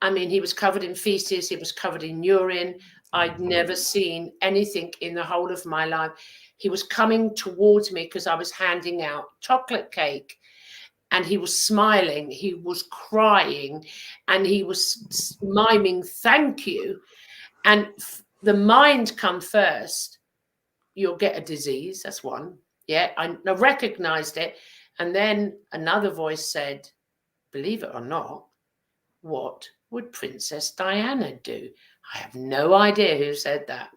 I mean, he was covered in feces. He was covered in urine. I'd never seen anything in the whole of my life. He was coming towards me because I was handing out chocolate cake, and he was smiling. He was crying, and he was miming thank you. And the mind come first. You'll get a disease. That's one. Yeah, I recognized it. And then another voice said, believe it or not, what would Princess Diana do? I have no idea who said that.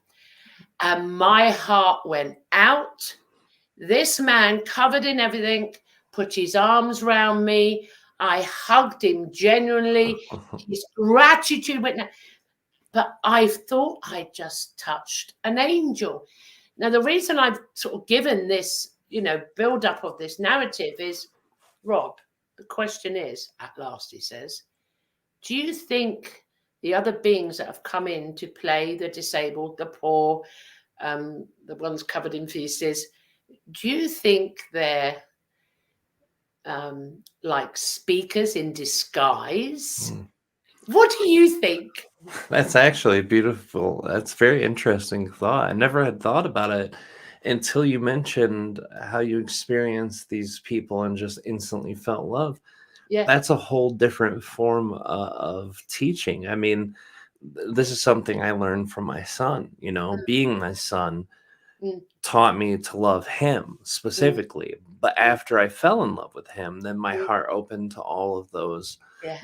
And my heart went out. This man, covered in everything, put his arms around me. I hugged him genuinely. His gratitude went down. But I thought I just touched an angel. Now, the reason I've sort of given this, build up of this narrative is, Rob, the question is, at last, he says, do you think the other beings that have come in to play, the disabled, the poor, the ones covered in feces, do you think they're like speakers in disguise? What do you think? That's actually beautiful. That's a very interesting thought. I never had thought about it until you mentioned how you experienced these people and just instantly felt love. Yeah. That's a whole different form of teaching. I mean, this is something I learned from my son. Being my son taught me to love him specifically. But after I fell in love with him, then my heart opened to all of those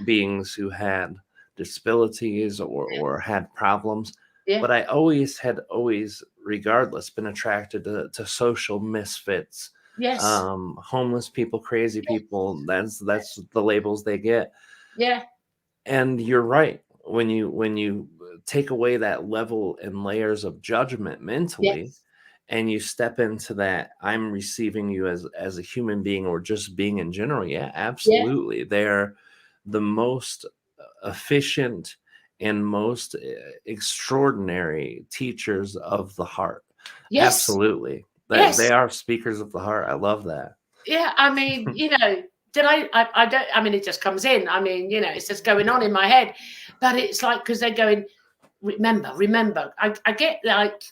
beings who had disabilities or had problems. But I always, regardless, been attracted to social misfits. Yes. Homeless people, crazy people. That's the labels they get. Yeah. And you're right. When you take away that level and layers of judgment mentally, and you step into that, I'm receiving you as a human being, or just being in general. Yeah, absolutely. Yeah. They're the most efficient and most extraordinary teachers of the heart. Yes. Absolutely. They are speakers of the heart. I love that. Yeah. I mean, I don't, I mean, it just comes in. I mean, it's just going on in my head, but it's like, because they're going, remember, I get like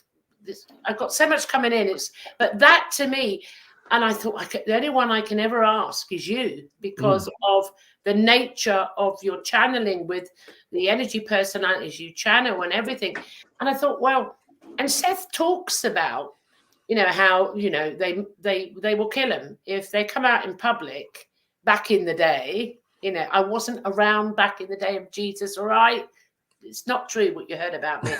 this, I've got so much coming in. But that to me, And I thought, the only one I can ever ask is you, because of the nature of your channeling with the energy personalities you channel and everything. And I thought, well, and Seth talks about, how, they will kill him if they come out in public back in the day. I wasn't around back in the day of Jesus, all right? It's not true what you heard about me.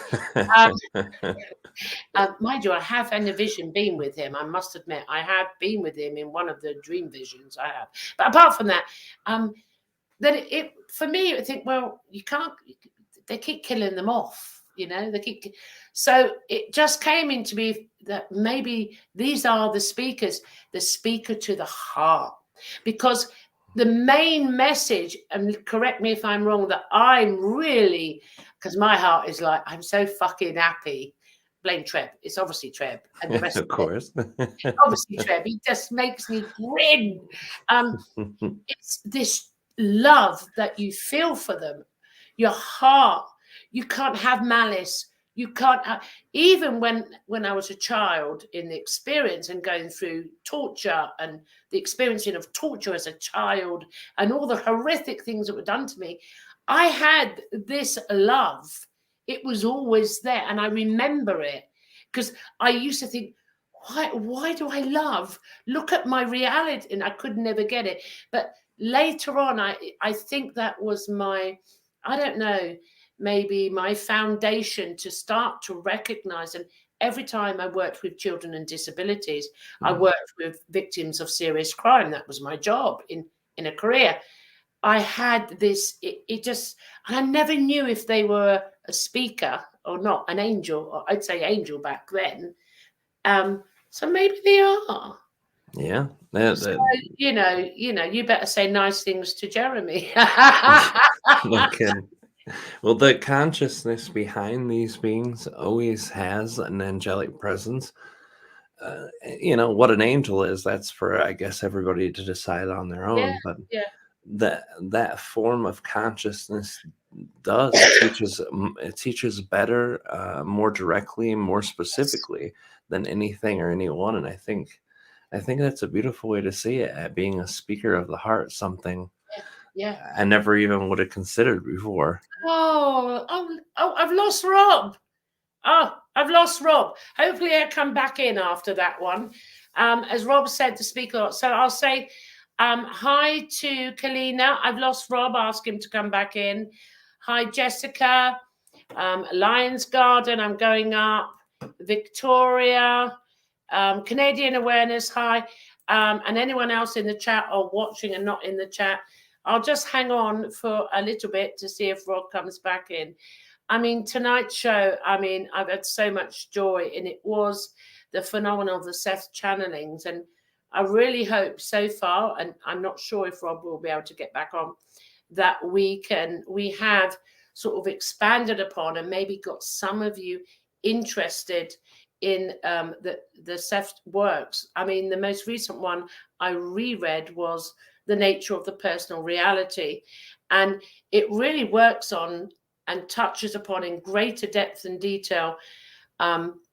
Mind you, I have in a vision been with him. I must admit, I have been with him in one of the dream visions I have. But apart from that, then for me, I think, well, you can't. They keep killing them off. So it just came into me that maybe these are the speakers, the speaker to the heart, because the main message, and correct me if I'm wrong, that I'm really, because my heart is like, I'm so fucking happy. Blame Treb. It's obviously Treb and the rest of course. Obviously Treb. He just makes me grin. It's this love that you feel for them, your heart. You can't have malice. You can't have, even when I was a child in the experience and going through torture and the experiencing of torture as a child and all the horrific things that were done to me, I had this love. It was always there. And I remember it because I used to think, why do I love? Look at my reality. And I could never get it. But later on, I think that was my, I don't know, maybe my foundation to start to recognize. And every time I worked with children and disabilities, I worked with victims of serious crime. That was my job in a career. I had this, it just, and I never knew if they were a speaker or not, an angel, or I'd say angel back then. So maybe they are. Yeah. So, you better say nice things to Jeremy. Okay. Well, the consciousness behind these beings always has an angelic presence. What an angel is, that's for, I guess, everybody to decide on their own. But that form of consciousness teaches better, more directly, more specifically than anything or anyone. And I think that's a beautiful way to see it, at being a speaker of the heart, something I never even would have considered before. Oh, I've lost Rob. I've lost Rob. Hopefully he'll come back in after that one. As Rob said, the speaker. So I'll say hi to Kalina. I've lost Rob. Ask him to come back in. Hi, Jessica. Lions Garden, I'm going up. Victoria. Canadian Awareness, hi. And anyone else in the chat or watching and not in the chat, I'll just hang on for a little bit to see if Rob comes back in. I mean, tonight's show, I've had so much joy, and it was the phenomenon of the Seth channelings. And I really hope so far, and I'm not sure if Rob will be able to get back on, that we have sort of expanded upon and maybe got some of you interested in the Seth works. The most recent one I reread was The Nature of the Personal Reality. And it really works on and touches upon in greater depth and detail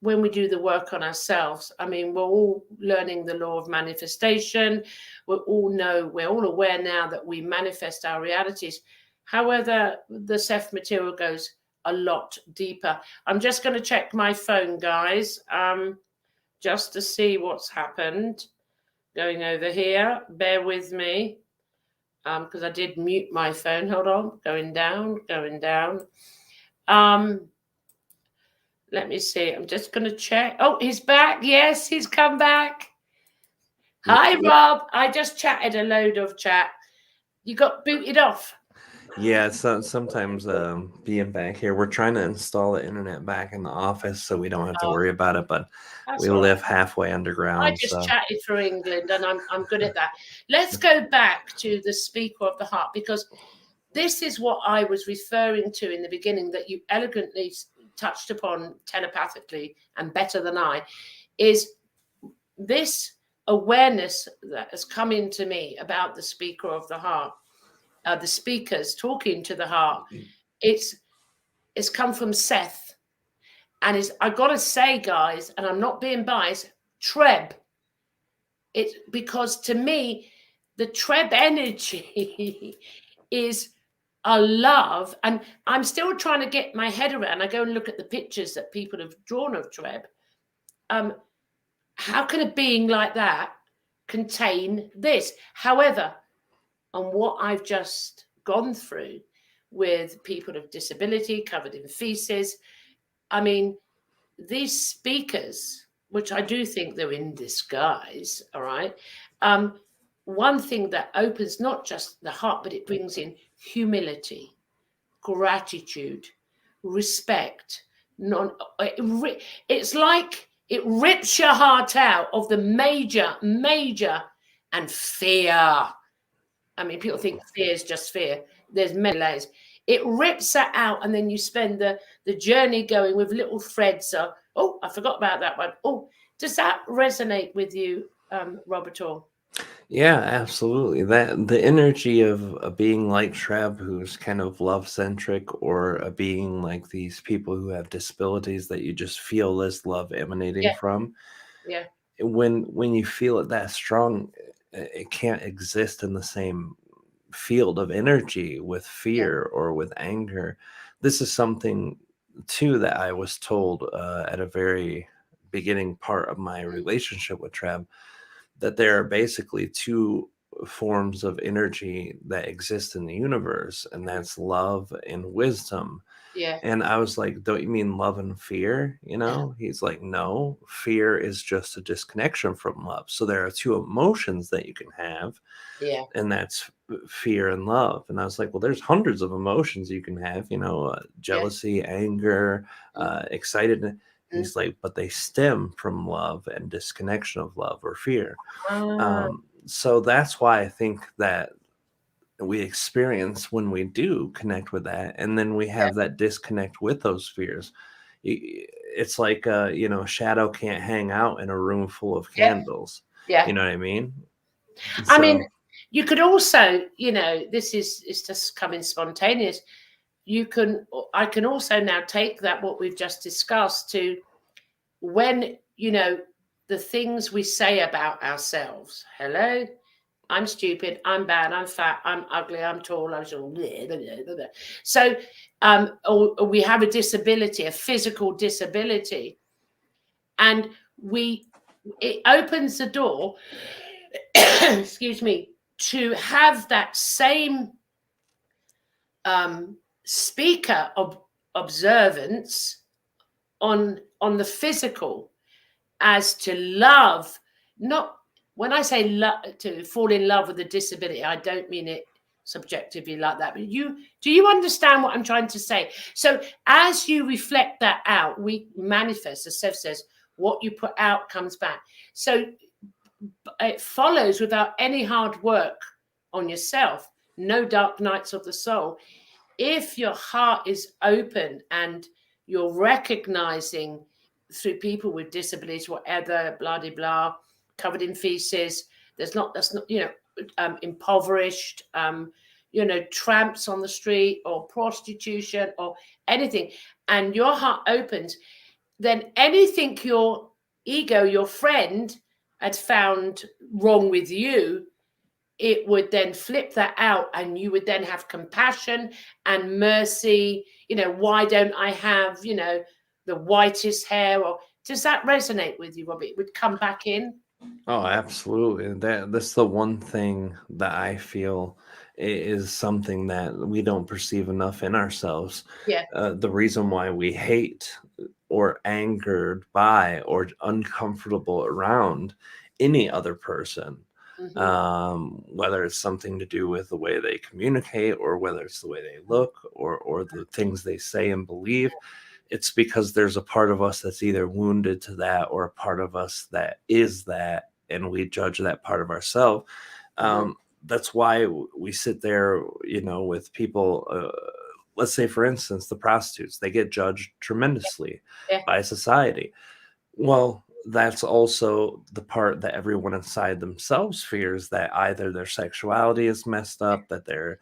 when we do the work on ourselves. We're all learning the law of manifestation. We're all aware now that we manifest our realities. However, the Seth material goes a lot deeper. I'm just going to check my phone, guys, just to see what's happened. Going over here, bear with me, because I did mute my phone. Hold on, going down. Let me see. I'm just going to check. Oh, he's back. Yes, he's come back. Hi, Rob. I just chatted a load of chat. You got booted off. Yeah, so sometimes being back here, we're trying to install the internet back in the office so we don't have to worry about it, but we live halfway underground. I just chatted through England, and I'm good at that. Let's go back to the speaker of the heart, because this is what I was referring to in the beginning, that you elegantly touched upon telepathically and better than I, is this awareness that has come into me about the speaker of the heart. The speakers talking to the heart, it's come from Seth, and I've got to say, guys, and I'm not being biased, Treb It's because to me, the Treb energy is a love, and I'm still trying to get my head around. I go and look at the pictures that people have drawn of Treb. How can a being like that contain this? However, on what I've just gone through with people of disability covered in feces, I mean, these speakers, which I do think they're in disguise, all right. One thing that opens not just the heart, but it brings in humility, gratitude, respect. It's like it rips your heart out of the major, and fear. I mean, people think fear is just fear. There's many layers. It rips that out, and then you spend the journey going with little threads. Oh, I forgot about that one. Oh, does that resonate with you, Robert? Or Yeah, absolutely. That the energy of a being like Treb, who's kind of love centric, or a being like these people who have disabilities that you just feel this love emanating yeah, from. yeah, When you feel it that strong, it can't exist in the same field of energy with yeah, fear or with anger. This is something too that I was told at a very beginning part of my relationship with Treb, that there are basically two forms of energy that exist in the universe, and that's love and wisdom. yeah, And I was like, don't you mean love and fear? He's like, no, fear is just a disconnection from love. So there are two emotions that you can have, yeah, and that's fear and love. And I was like, well, there's hundreds of emotions you can have, yeah. jealousy, anger, excited. Mm. He's like, but they stem from love and disconnection of love or fear. Ah, So that's why I think that we experience when we do connect with that, and then we yeah, have that disconnect with those fears. It's like a shadow can't hang out in a room full of yeah, candles. yeah. You know what I mean? I mean, So you could also, this is just coming spontaneous. I can also now take that what we've just discussed to when the things we say about ourselves. Hello, I'm stupid, I'm bad, I'm fat, I'm ugly, I'm tall, I'm short. So or we have a disability, a physical disability, and it opens the door excuse me, to have that same speaker of observance on the physical, as to love. Not when I say love, to fall in love with a disability, I don't mean it subjectively like that, but do you understand what I'm trying to say? So as you reflect that out, we manifest, as Seth says, what you put out comes back. So it follows without any hard work on yourself, no dark nights of the soul. If your heart is open and you're recognizing through people with disabilities, whatever, blah, blah, blah, covered in feces, that's not, impoverished, tramps on the street or prostitution or anything, and your heart opens, then anything your ego, your friend, had found wrong with you, it would then flip that out, and you would then have compassion and mercy. Why don't I have, the whitest hair? Or does that resonate with you, Robbie? It would come back in. oh, absolutely. That's the one thing that I feel is something that we don't perceive enough in ourselves. Yeah. The reason why we hate or angered by or uncomfortable around any other person, Mm-hmm. whether it's something to do with the way they communicate, or whether it's the way they look, or the things they say and believe, it's because there's a part of us that's either wounded to that, or a part of us that is that, and we judge that part of ourselves. Mm-hmm. That's why we sit there, with people. Let's say, for instance, the prostitutes, they get judged tremendously Yeah. by society. Well, that's also the part that everyone inside themselves fears, that either their sexuality is messed up, that they're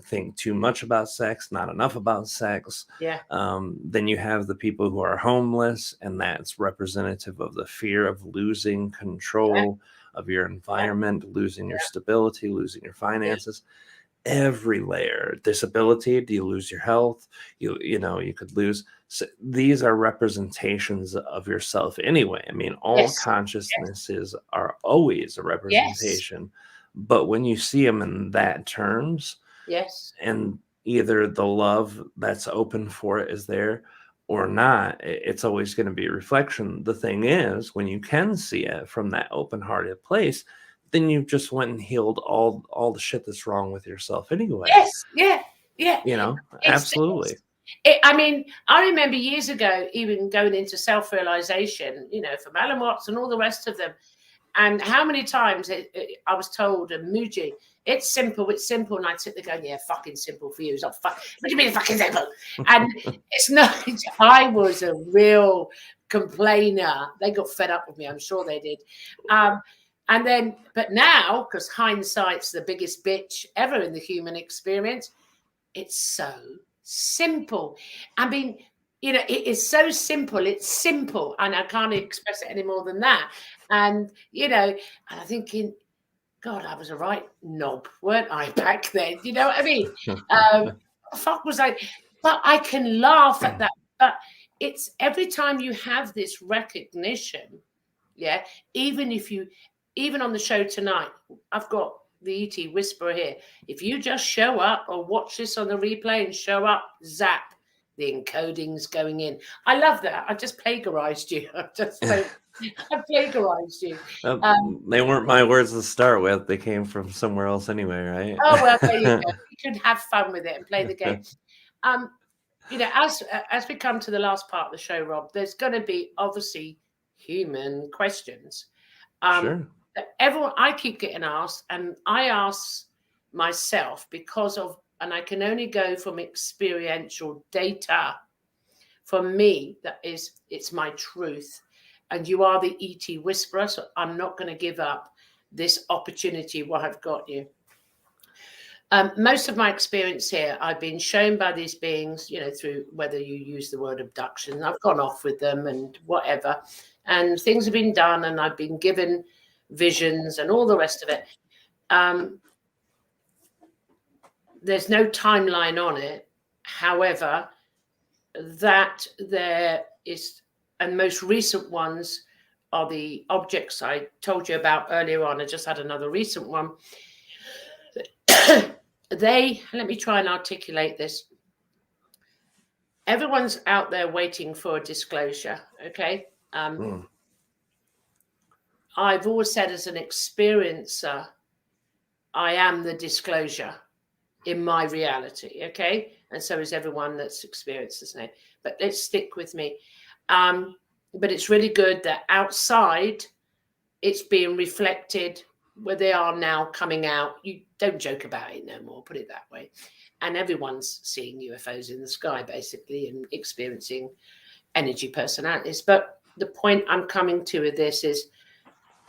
think too much about sex, not enough about sex. Yeah. Then you have the people who are homeless, and that's representative of the fear of losing Yeah. control of your environment, losing your stability, losing your finances. Every layer. Disability, do you lose your health? You could lose. So these are representations of yourself anyway. I mean, all consciousnesses are always a representation, but when you see them in that terms, and either the love that's open for it is there or not, it's always going to be a reflection. The thing is, when you can see it from that open-hearted place, then you just went and healed all the shit that's wrong with yourself anyway. Absolutely. I mean, I remember years ago even going into self-realization, from Alan Watts and all the rest of them, and how many times I was told, Muji, it's simple, and I'd sit there going, yeah, fucking simple for you. It's not what do you mean fucking simple? And it's not. I was a real complainer. They got fed up with me, I'm sure they did. And then, but now, because hindsight's the biggest bitch ever in the human experience, it's so simple. I mean, it is so simple. It's simple. And I can't express it any more than that. And, and I'm thinking, God, I was a right knob, weren't I, back then? You know what I mean? Fuck was I? But I can laugh at that. But it's every time you have this recognition, even on the show tonight, I've got the ET Whisperer here. If you just show up or watch this on the replay and show up, zap, the encoding's going in. I love that. I just plagiarized you. I plagiarized you. They weren't my words to start with. They came from somewhere else anyway, right? Oh, well, there you go. You can have fun with it and play the game. As we come to the last part of the show, Rob, there's going to be obviously human questions. Sure. Everyone, I keep getting asked, and I ask myself and I can only go from experiential data. For me, it's my truth. And you are the ET Whisperer, so I'm not going to give up this opportunity while I've got you. Most of my experience here, I've been shown by these beings, through whether you use the word abduction. I've gone off with them and whatever, and things have been done, and I've been given visions and all the rest of it. There's no timeline on it. However, that there is, and most recent ones are the objects I told you about earlier on. I just had another recent one. Let me try and articulate this. Everyone's out there waiting for a disclosure, okay? I've always said, as an experiencer, I am the disclosure in my reality, okay? And so is everyone that's experienced this now. But let's stick with me. But it's really good that outside it's being reflected where they are now coming out. You don't joke about it no more, put it that way. And everyone's seeing UFOs in the sky, basically, and experiencing energy personalities. But the point I'm coming to with this is,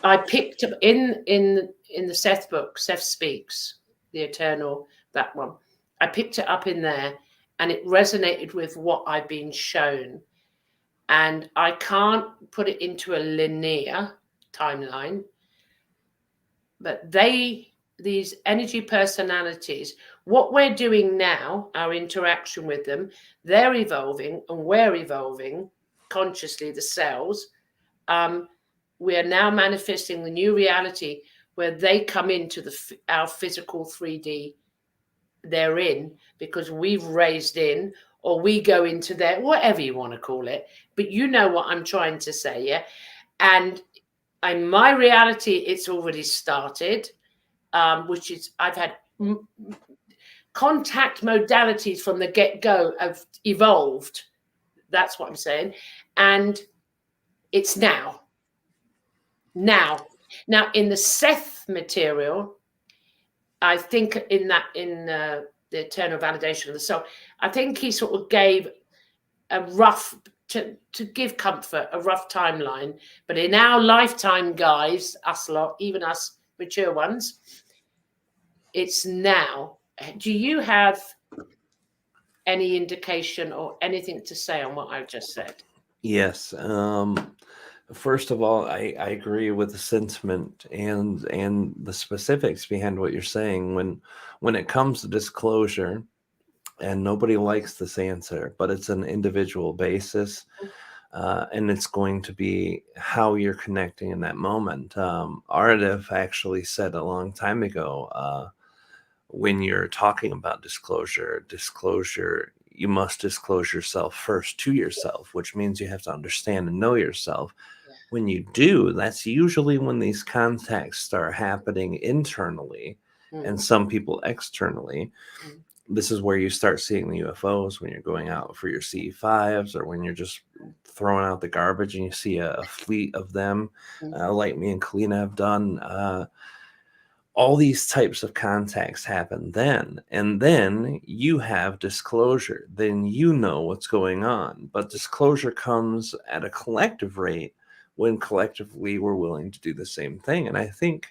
I picked up in the Seth book, Seth Speaks, the Eternal, that one. I picked it up in there, and it resonated with what I've been shown. And I can't put it into a linear timeline, but these energy personalities, what we're doing now, our interaction with them, they're evolving, and we're evolving consciously, the cells. We are now manifesting the new reality where they come into our physical 3D they're in, because we've raised in, or we go into their, whatever you want to call it. But you know what I'm trying to say, yeah? And in my reality, it's already started, which is, I've had contact modalities from the get-go have evolved. That's what I'm saying. And it's now. Now, in the Seth material, I think in the eternal validation of the soul, I think he sort of gave a rough, to give comfort, a rough timeline. But in our lifetime, guys, us lot, even us mature ones, it's now. Do you have any indication or anything to say on what I've just said? Yes. First of all, I agree with the sentiment and the specifics behind what you're saying. When it comes to disclosure, and nobody likes this answer, but it's an individual basis, and it's going to be how you're connecting in that moment. Aridif actually said a long time ago, when you're talking about disclosure, you must disclose yourself first to yourself, which means you have to understand and know yourself. Yeah. When you do, that's usually when these contacts start happening internally, and some people externally. This is where you start seeing the UFOs, when you're going out for your CE5s, or when you're just throwing out the garbage and you see a fleet of them, like me and Kalina have done. All these types of contacts happen then, and then you have disclosure. Then you know what's going on. But disclosure comes at a collective rate when collectively we're willing to do the same thing. And I think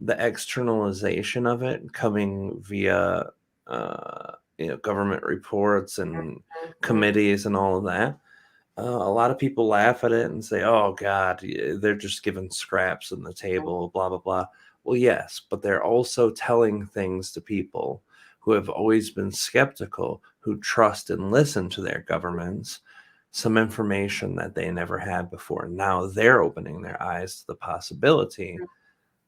the externalization of it coming via government reports and committees and all of that, a lot of people laugh at it and say, oh God, they're just giving scraps on the table, blah blah blah. Well, yes, but they're also telling things to people who have always been skeptical, who trust and listen to their governments, some information that they never had before. Now they're opening their eyes to the possibility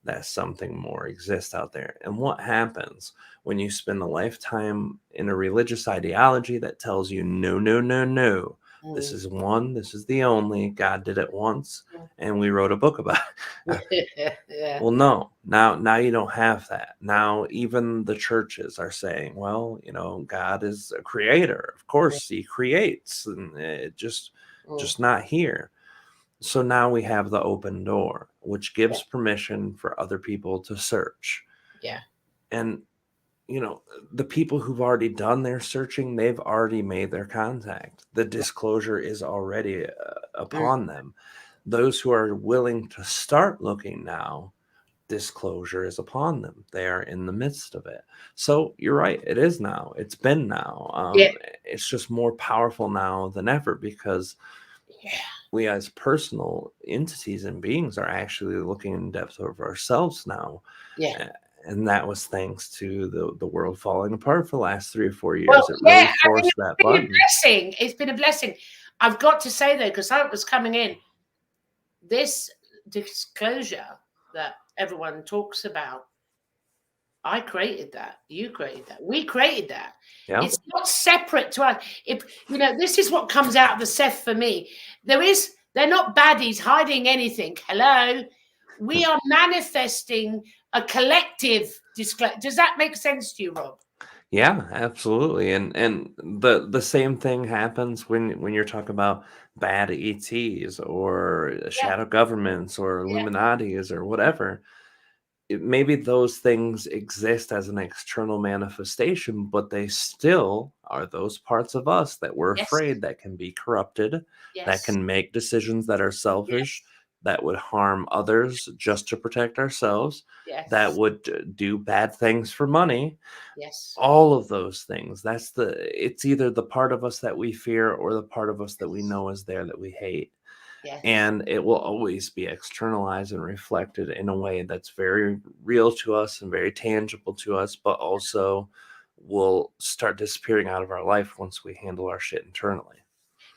that something more exists out there. And what happens when you spend a lifetime in a religious ideology that tells you, no, no, no, no, this is one, this is the only, God did it once, and we wrote a book about it. Yeah. Well, no, now you don't have that. Now even the churches are saying, well, God is a creator. Of course he creates, and it just not here. So now we have the open door, which gives permission for other people to search. Yeah. And, the people who've already done their searching, they've already made their contact. The disclosure is already upon them. Those who are willing to start looking now, disclosure is upon them. They are in the midst of it. So you're right. It is now. It's been now. It's just more powerful now than ever, because we as personal entities and beings are actually looking in depth of ourselves now. Yeah. And that was thanks to the world falling apart for the last 3 or 4 years. Well, It really forced it's that been button. a blessing. It's been a blessing. I've got to say, though, because I was coming in, this disclosure that everyone talks about, I created that. You created that. We created that. Yeah. It's not separate to us. If this is what comes out of the Seth for me. They're not baddies hiding anything. Hello. We are manifesting a collective disclosure. Does that make sense to you, Rob? Yeah, absolutely. And the same thing happens when you're talking about bad ETs or shadow governments or Illuminati's or whatever. Maybe those things exist as an external manifestation, but they still are those parts of us that we're afraid, that can be corrupted, that can make decisions that are selfish, that would harm others just to protect ourselves, that would do bad things for money. All of those things. It's either the part of us that we fear or the part of us that we know is there that we hate. And it will always be externalized and reflected in a way that's very real to us and very tangible to us, but also will start disappearing out of our life once we handle our shit internally.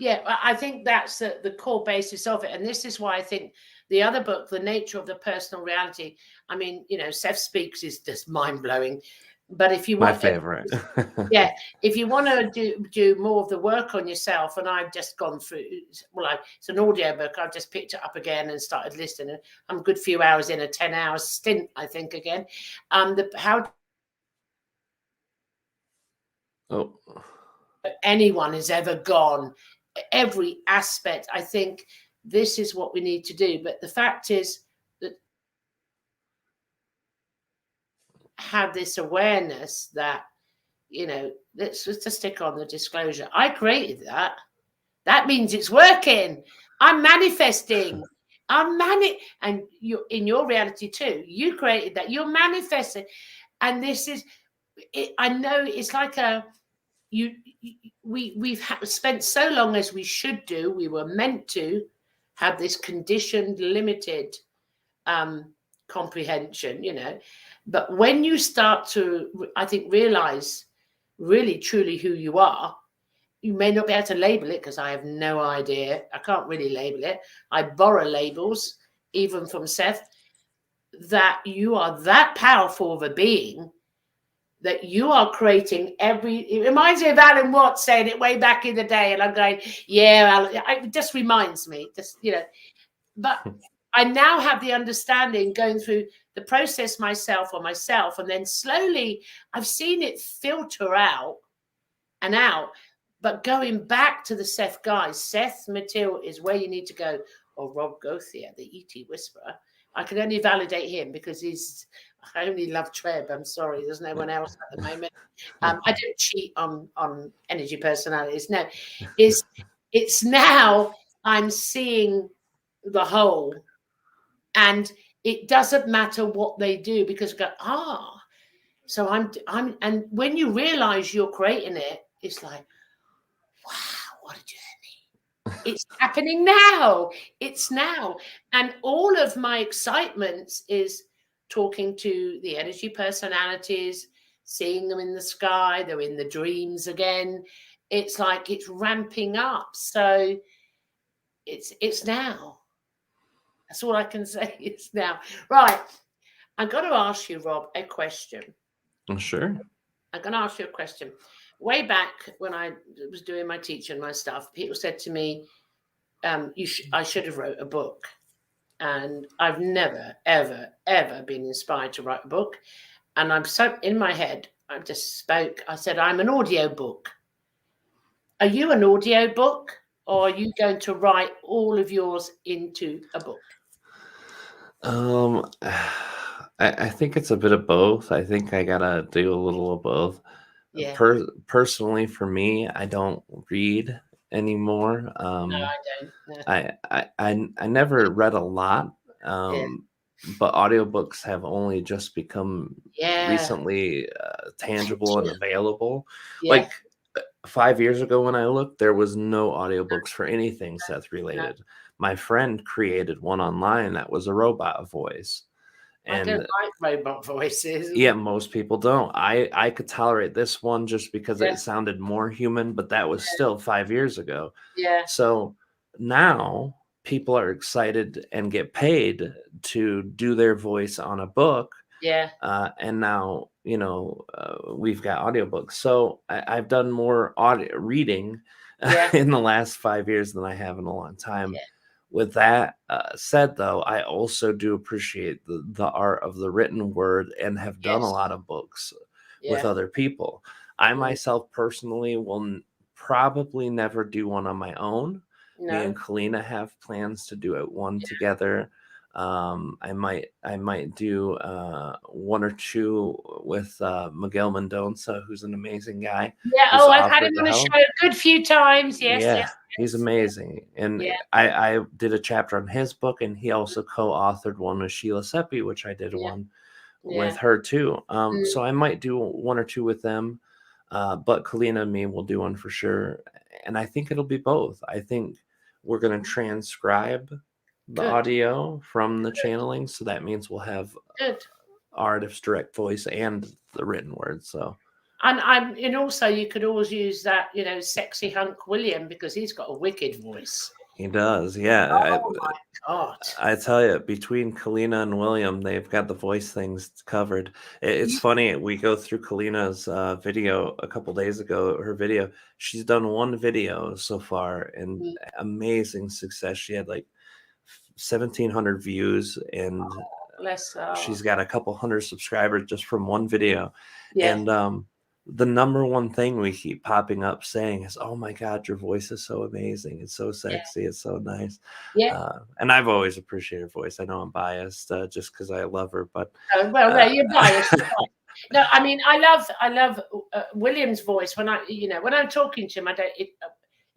Yeah, I think that's the core basis of it. And this is why I think the other book, The Nature of the Personal Reality, I mean, Seth Speaks is just mind-blowing. But if you want, my favorite. If you want to do more of the work on yourself, and I've just gone through, it's an audio book. I've just picked it up again and started listening. I'm a good few hours in, a 10-hour stint, I think, again. Anyone has ever gone, every aspect. I think this is what we need to do. But the fact is that have this awareness that, let's just stick on the disclosure. I created that. That means it's working. I'm manifesting. And you, in your reality too, you created that. You're manifesting. And this is, I know it's like we've spent so long, as we should do, we were meant to, have this conditioned, limited comprehension, you know. But when you start to, I think, realize really, truly who you are, you may not be able to label it, because I have no idea. I can't really label it. I borrow labels, even from Seth, that you are that powerful of a being that you are creating it reminds me of Alan Watts saying it way back in the day. And I'm going, yeah, Alan, it just reminds me, just, you know, but I now have the understanding going through the process myself, and then slowly I've seen it filter out and out. But going back to the Seth guys, Seth material is where you need to go. Or Rob Gauthier, the ET Whisperer. I can only validate him because I only love Treb. I'm sorry, there's no one else at the moment. I don't cheat on energy personalities. No, it's now I'm seeing the whole, and it doesn't matter what they do, because so I'm and when you realize you're creating it, it's like, wow, what a journey. It's happening now. It's now. And all of my excitement is talking to the energy personalities, seeing them in the sky. They're in the dreams again. It's like it's ramping up. So it's now. That's all I can say. It's now. Right. I'm going to ask you, Rob, a question. Sure. I'm going to ask you a question. Way back when I was doing my teaching, my stuff, people said to me, I should have wrote a book. And I've never, ever, ever been inspired to write a book. And I'm so in my head, I just spoke. I said, I'm an audio book. Are you an audio book, or are you going to write all of yours into a book? I think it's a bit of both. I think I gotta do a little of both. Yeah. Personally, for me, I don't read anymore. No, I don't. No. I never read a lot, but audiobooks have only just become recently tangible and available. Yeah. Like 5 years ago when I looked, there was no audiobooks for anything Seth related. No. My friend created one online that was a robot voice. And I don't like robot voices. Yeah, most people don't. I could tolerate this one just because it sounded more human, but that was still 5 years ago. Yeah. So now people are excited and get paid to do their voice on a book. Yeah. And now, you know, we've got audiobooks. So I've done more audio reading in the last 5 years than I have in a long time. Yeah. With that said, though, I also do appreciate the art of the written word and have done a lot of books with other people. I myself personally will probably never do one on my own. No. Me and Kalina have plans to do one together. I might do one or two with Miguel Mendonça, who's an amazing guy. Yeah. Oh, I've had him on the show a good few times. Yes. Yeah. He's amazing. And I did a chapter on his book, and he also co-authored one with Sheila Seppi, which I did one with her too. So I might do one or two with them, but Kalina and me will do one for sure. And I think it'll be both. I think we're going to transcribe the audio from the channeling. So that means we'll have Aridif's direct voice and the written word. So. And also you could always use that, you know, sexy hunk William, because he's got a wicked voice. He does, yeah. Oh my God! I tell you, between Kalina and William, they've got the voice things covered. It's funny. We go through Kalina's video a couple days ago. Her video. She's done one video so far, and amazing success. She had like 1,700 views, and she's got a couple hundred subscribers just from one video. Yeah. And the number one thing we keep popping up saying is, "Oh my God, your voice is so amazing. It's so sexy. It's so nice." Yeah. And I've always appreciated her voice. I know I'm biased just because I love her, but no, you're biased. No, I mean, I love William's voice. When I'm talking to him,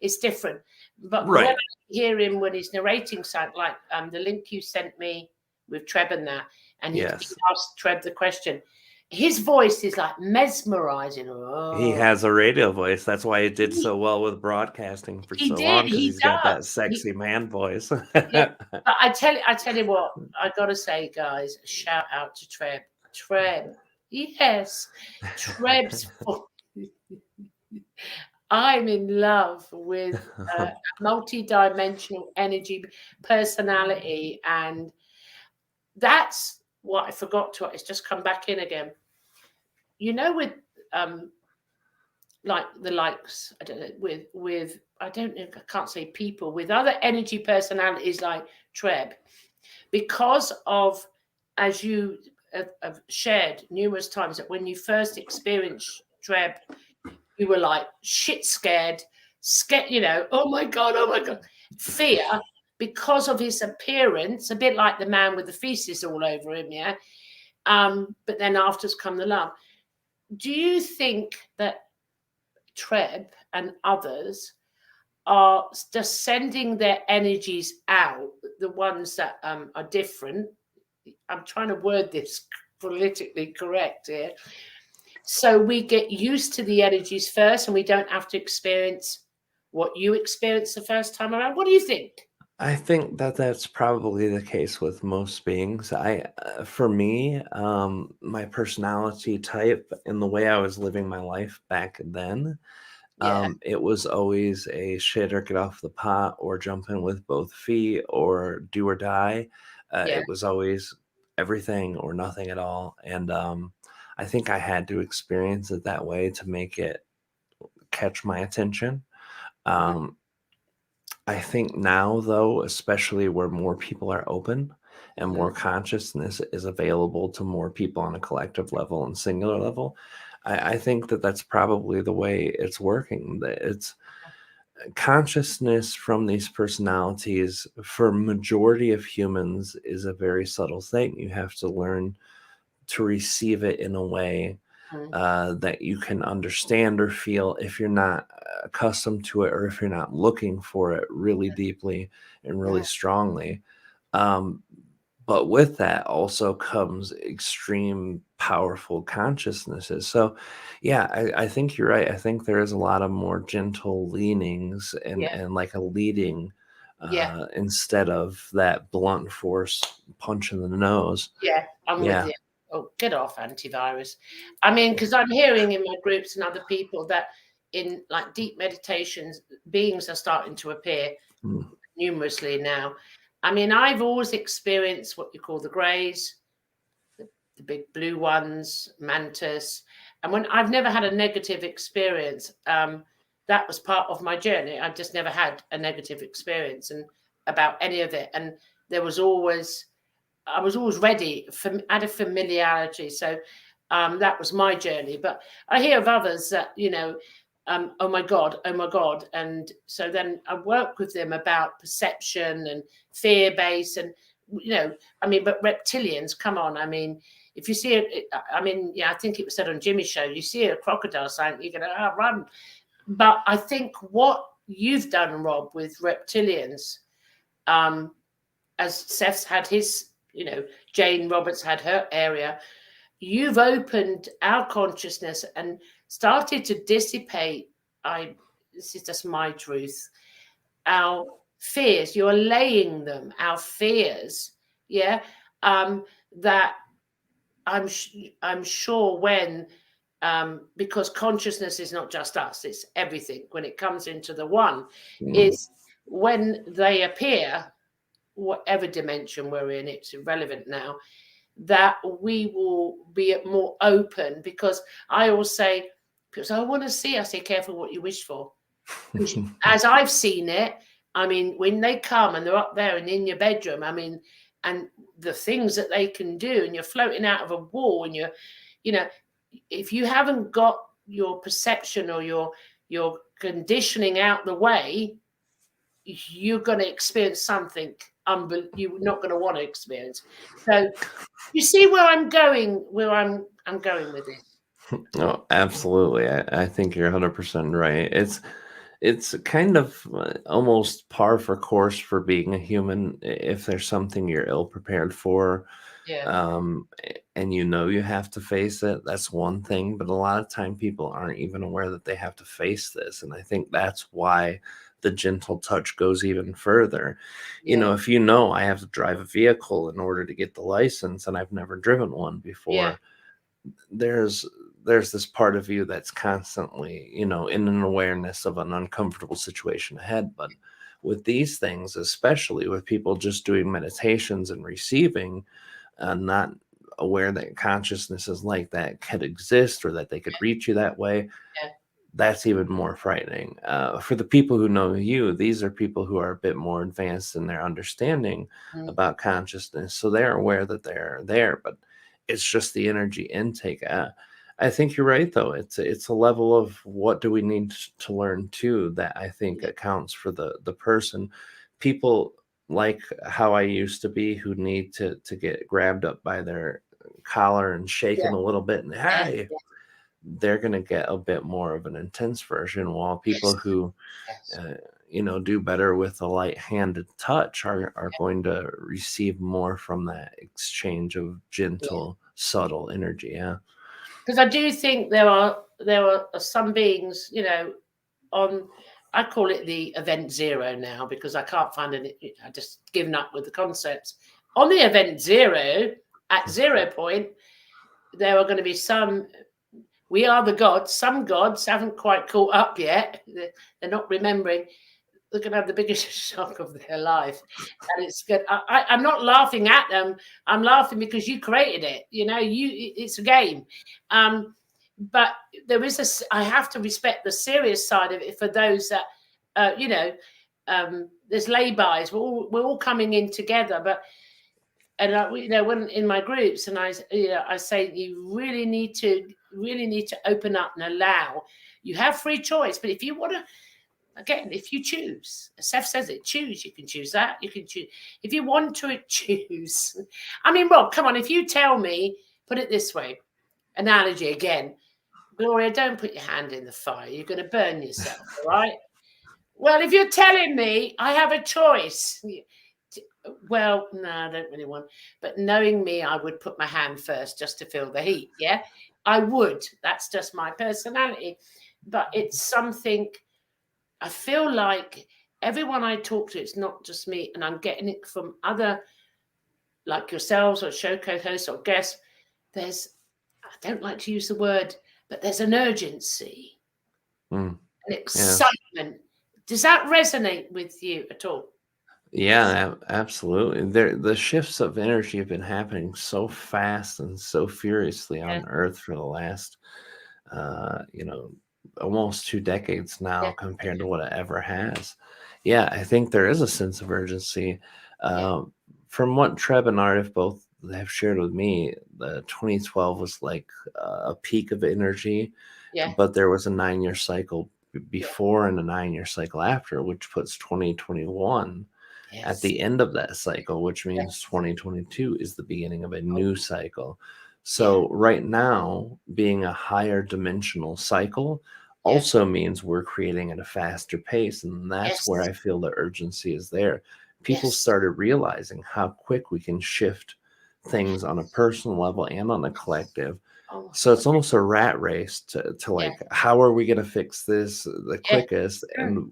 it's different. But when I hear him when he's narrating something, like the link you sent me with Treb and that, and he asked Treb the question. his voice is like mesmerizing. He Oh, has a radio voice. That's why he did so well with broadcasting for he so did. long, because He he's got that does. sexy man voice. Yeah. But I tell you what, I gotta say, guys, shout out to Treb. Treb, yes, Treb's. I'm in love with a multi-dimensional energy personality, and that's what I forgot to. It's just come back in again. You know, with like the likes, I don't know, with I don't know, I can't say people, with other energy personalities like Treb, because of, as you have shared numerous times, that when you first experienced Treb, you were like shit scared, you know, oh my god, fear, because of his appearance, a bit like the man with the feces all over him, yeah. But then after's come the love. Do you think that Treb and others are just sending their energies out, the ones that are different? I'm trying to word this politically correct here. So we get used to the energies first, and we don't have to experience what you experienced the first time around. What do you think? I think that that's probably the case with most beings. For me, my personality type and the way I was living my life back then, Yeah, it was always a shit or get off the pot, or jump in with both feet, or do or die. yeah, It was always everything or nothing at all. And I think I had to experience it that way to make it catch my attention. Um, I think now, though, especially where more people are open and more consciousness is available to more people on a collective level and singular level, I think that that's probably the way it's working. That it's consciousness from these personalities for majority of humans is a very subtle thing. You have to learn to receive it in a way that you can understand or feel if you're not accustomed to it, or if you're not looking for it really deeply and really strongly. Um, but with that also comes extreme powerful consciousnesses. So yeah, I think you're right. I think there is a lot of more gentle leanings and yeah, like a leading yeah, instead of that blunt force punch in the nose. yeah. I'm with Yeah. you. Oh, get off antivirus. I mean, because I'm hearing in my groups and other people that in like deep meditations, beings are starting to appear Mm. numerously now. I mean, I've always experienced what you call the greys, the big blue ones, mantis. And when I've never had a negative experience, that was part of my journey. I've just never had a negative experience and about any of it. And there was always, I was always ready for out of familiarity. So that was my journey. But I hear of others that, you know, oh my God, oh my God. And so then I work with them about perception and fear base. And, you know, I mean, but reptilians, come on. I mean, if you see it, I mean, yeah, I think it was said on Jimmy's show, you see a crocodile saying, you're going to run. But I think what you've done, Rob, with reptilians, as Seth's had his, you know, Jane Roberts had her area, you've opened our consciousness and started to dissipate. This is just my truth. Our fears, you're laying them, our fears, yeah. That I'm sure when because consciousness is not just us, it's everything. When it comes into the one, Mm. is when they appear, whatever dimension we're in, it's irrelevant now, that we will be more open. Because I always say, because I want to see, I say, careful what you wish for. As I've seen it, I mean, when they come and they're up there and in your bedroom, I mean, and the things that they can do, and you're floating out of a wall, and you're, you know, if you haven't got your perception or your conditioning out the way, you're going to experience something you're not going to want to experience. So you see where I'm going, I'm going with this. Oh, absolutely. I think you're 100% right. It's kind of almost par for course for being a human. If there's something you're ill prepared for, Yeah. um, and you have to face it, that's one thing. But a lot of time people aren't even aware that they have to face this. And I think that's why the gentle touch goes even further. Yeah. If I have to drive a vehicle in order to get the license and I've never driven one before, there's this part of you that's constantly, in an awareness of an uncomfortable situation ahead. But with these things, especially with people just doing meditations and receiving, not aware that consciousness is like that could exist or that they could reach you that way, Yeah. that's even more frightening. For the people who know you, these are people who are a bit more advanced in their understanding about consciousness. So they're aware that they're there, but it's just the energy intake. I think you're right, though. It's a level of what do we need to learn too that I think accounts for the person. People like how I used to be, who need to get grabbed up by their collar and shaken a little bit, and hey, they're going to get a bit more of an intense version, while people who do better with a light-handed touch are going to receive more from that exchange of gentle, subtle energy. Because I do think there are some beings, on, I call it the event zero now, because I can't find it. I just given up with the concepts. On the event zero, at 0 point, there are going to be some. We are the gods. Some gods haven't quite caught up yet. They're not remembering. They're going to have the biggest shock of their life, and it's good. I'm not laughing at them. I'm laughing because you created it. It's a game. But there is I have to respect the serious side of it for those that, there's laybys. We're all coming in together, but. And when in my groups, and I say you really need to open up and allow. You have free choice, but if you want to, again, if you choose, Seth says it, choose. You can choose that. You can choose if you want to choose. I mean, Rob, come on. If you tell me, put it this way, analogy again, Gloria, don't put your hand in the fire. You're going to burn yourself, all right? Well, if you're telling me I have a choice. Well, no, I don't really want. But knowing me, I would put my hand first just to feel the heat. Yeah, I would. That's just my personality. But it's something I feel like everyone I talk to, it's not just me, and I'm getting it from other, like yourselves or show co-hosts or guests. I don't like to use the word, but there's an urgency, an excitement. Does that resonate with you at all? Yeah, absolutely. The shifts of energy have been happening so fast and so furiously on Earth for the last, almost 2 decades now, compared to what it ever has. Yeah, I think there is a sense of urgency. From what Treb and Aridif both have shared with me, the 2012 was like a peak of energy, but there was a 9-year cycle before and a 9-year cycle after, which puts 2021 at the end of that cycle, which means 2022 is the beginning of a new cycle. So right now, being a higher dimensional cycle also means we're creating at a faster pace. And that's where I feel the urgency is there. People started realizing how quick we can shift things on a personal level and on a collective. So it's almost a rat race to like, how are we going to fix this the quickest? And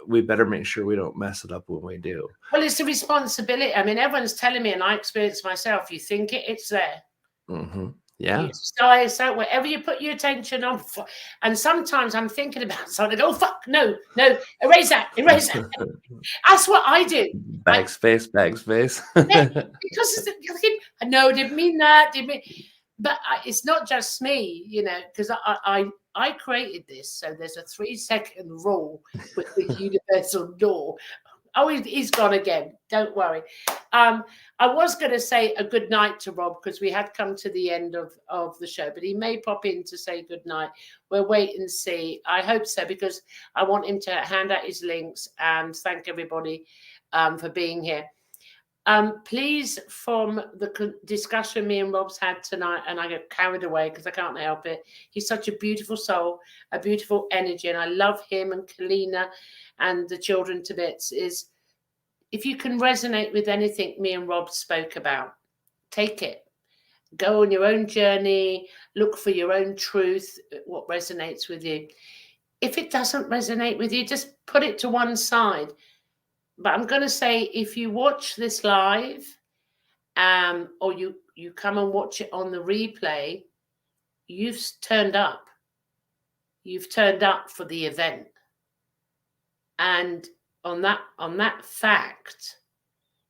we better make sure we don't mess it up when we do. Well, it's a responsibility. I mean, everyone's telling me, and I experience myself, you think it's there. Yeah. So wherever you put your attention on, and sometimes I'm thinking about something, I go, fuck, no, erase that. That's what I do. Backspace. Because no, didn't mean that. But it's not just me, because I created this. So there's a 3-second rule with the universal law. Oh, he's gone again. Don't worry. I was going to say a good night to Rob because we had come to the end of the show, but he may pop in to say good night. We'll wait and see. I hope so, because I want him to hand out his links and thank everybody for being here. Please, from the discussion me and Rob's had tonight, and I get carried away because I can't help it. He's such a beautiful soul, a beautiful energy, and I love him and Kalina and the children to bits. Is if you can resonate with anything me and Rob spoke about, take it. go on your own journey, look for your own truth, what resonates with you. If it doesn't resonate with you, just put it to one side. But I'm going to say, if you watch this live, or you come and watch it on the replay, you've turned up. You've turned up for the event. And on that fact,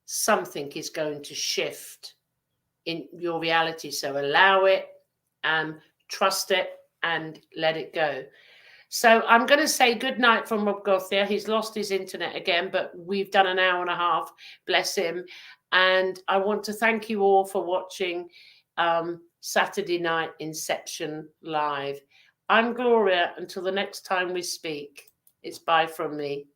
something is going to shift in your reality. So allow it, trust it, and let it go. So I'm going to say good night from Rob Gauthier. He's lost his internet again, but we've done an hour and a half. Bless him. And I want to thank you all for watching Saturday night Inception Live. I'm Gloria. Until the next time we speak, it's bye from me.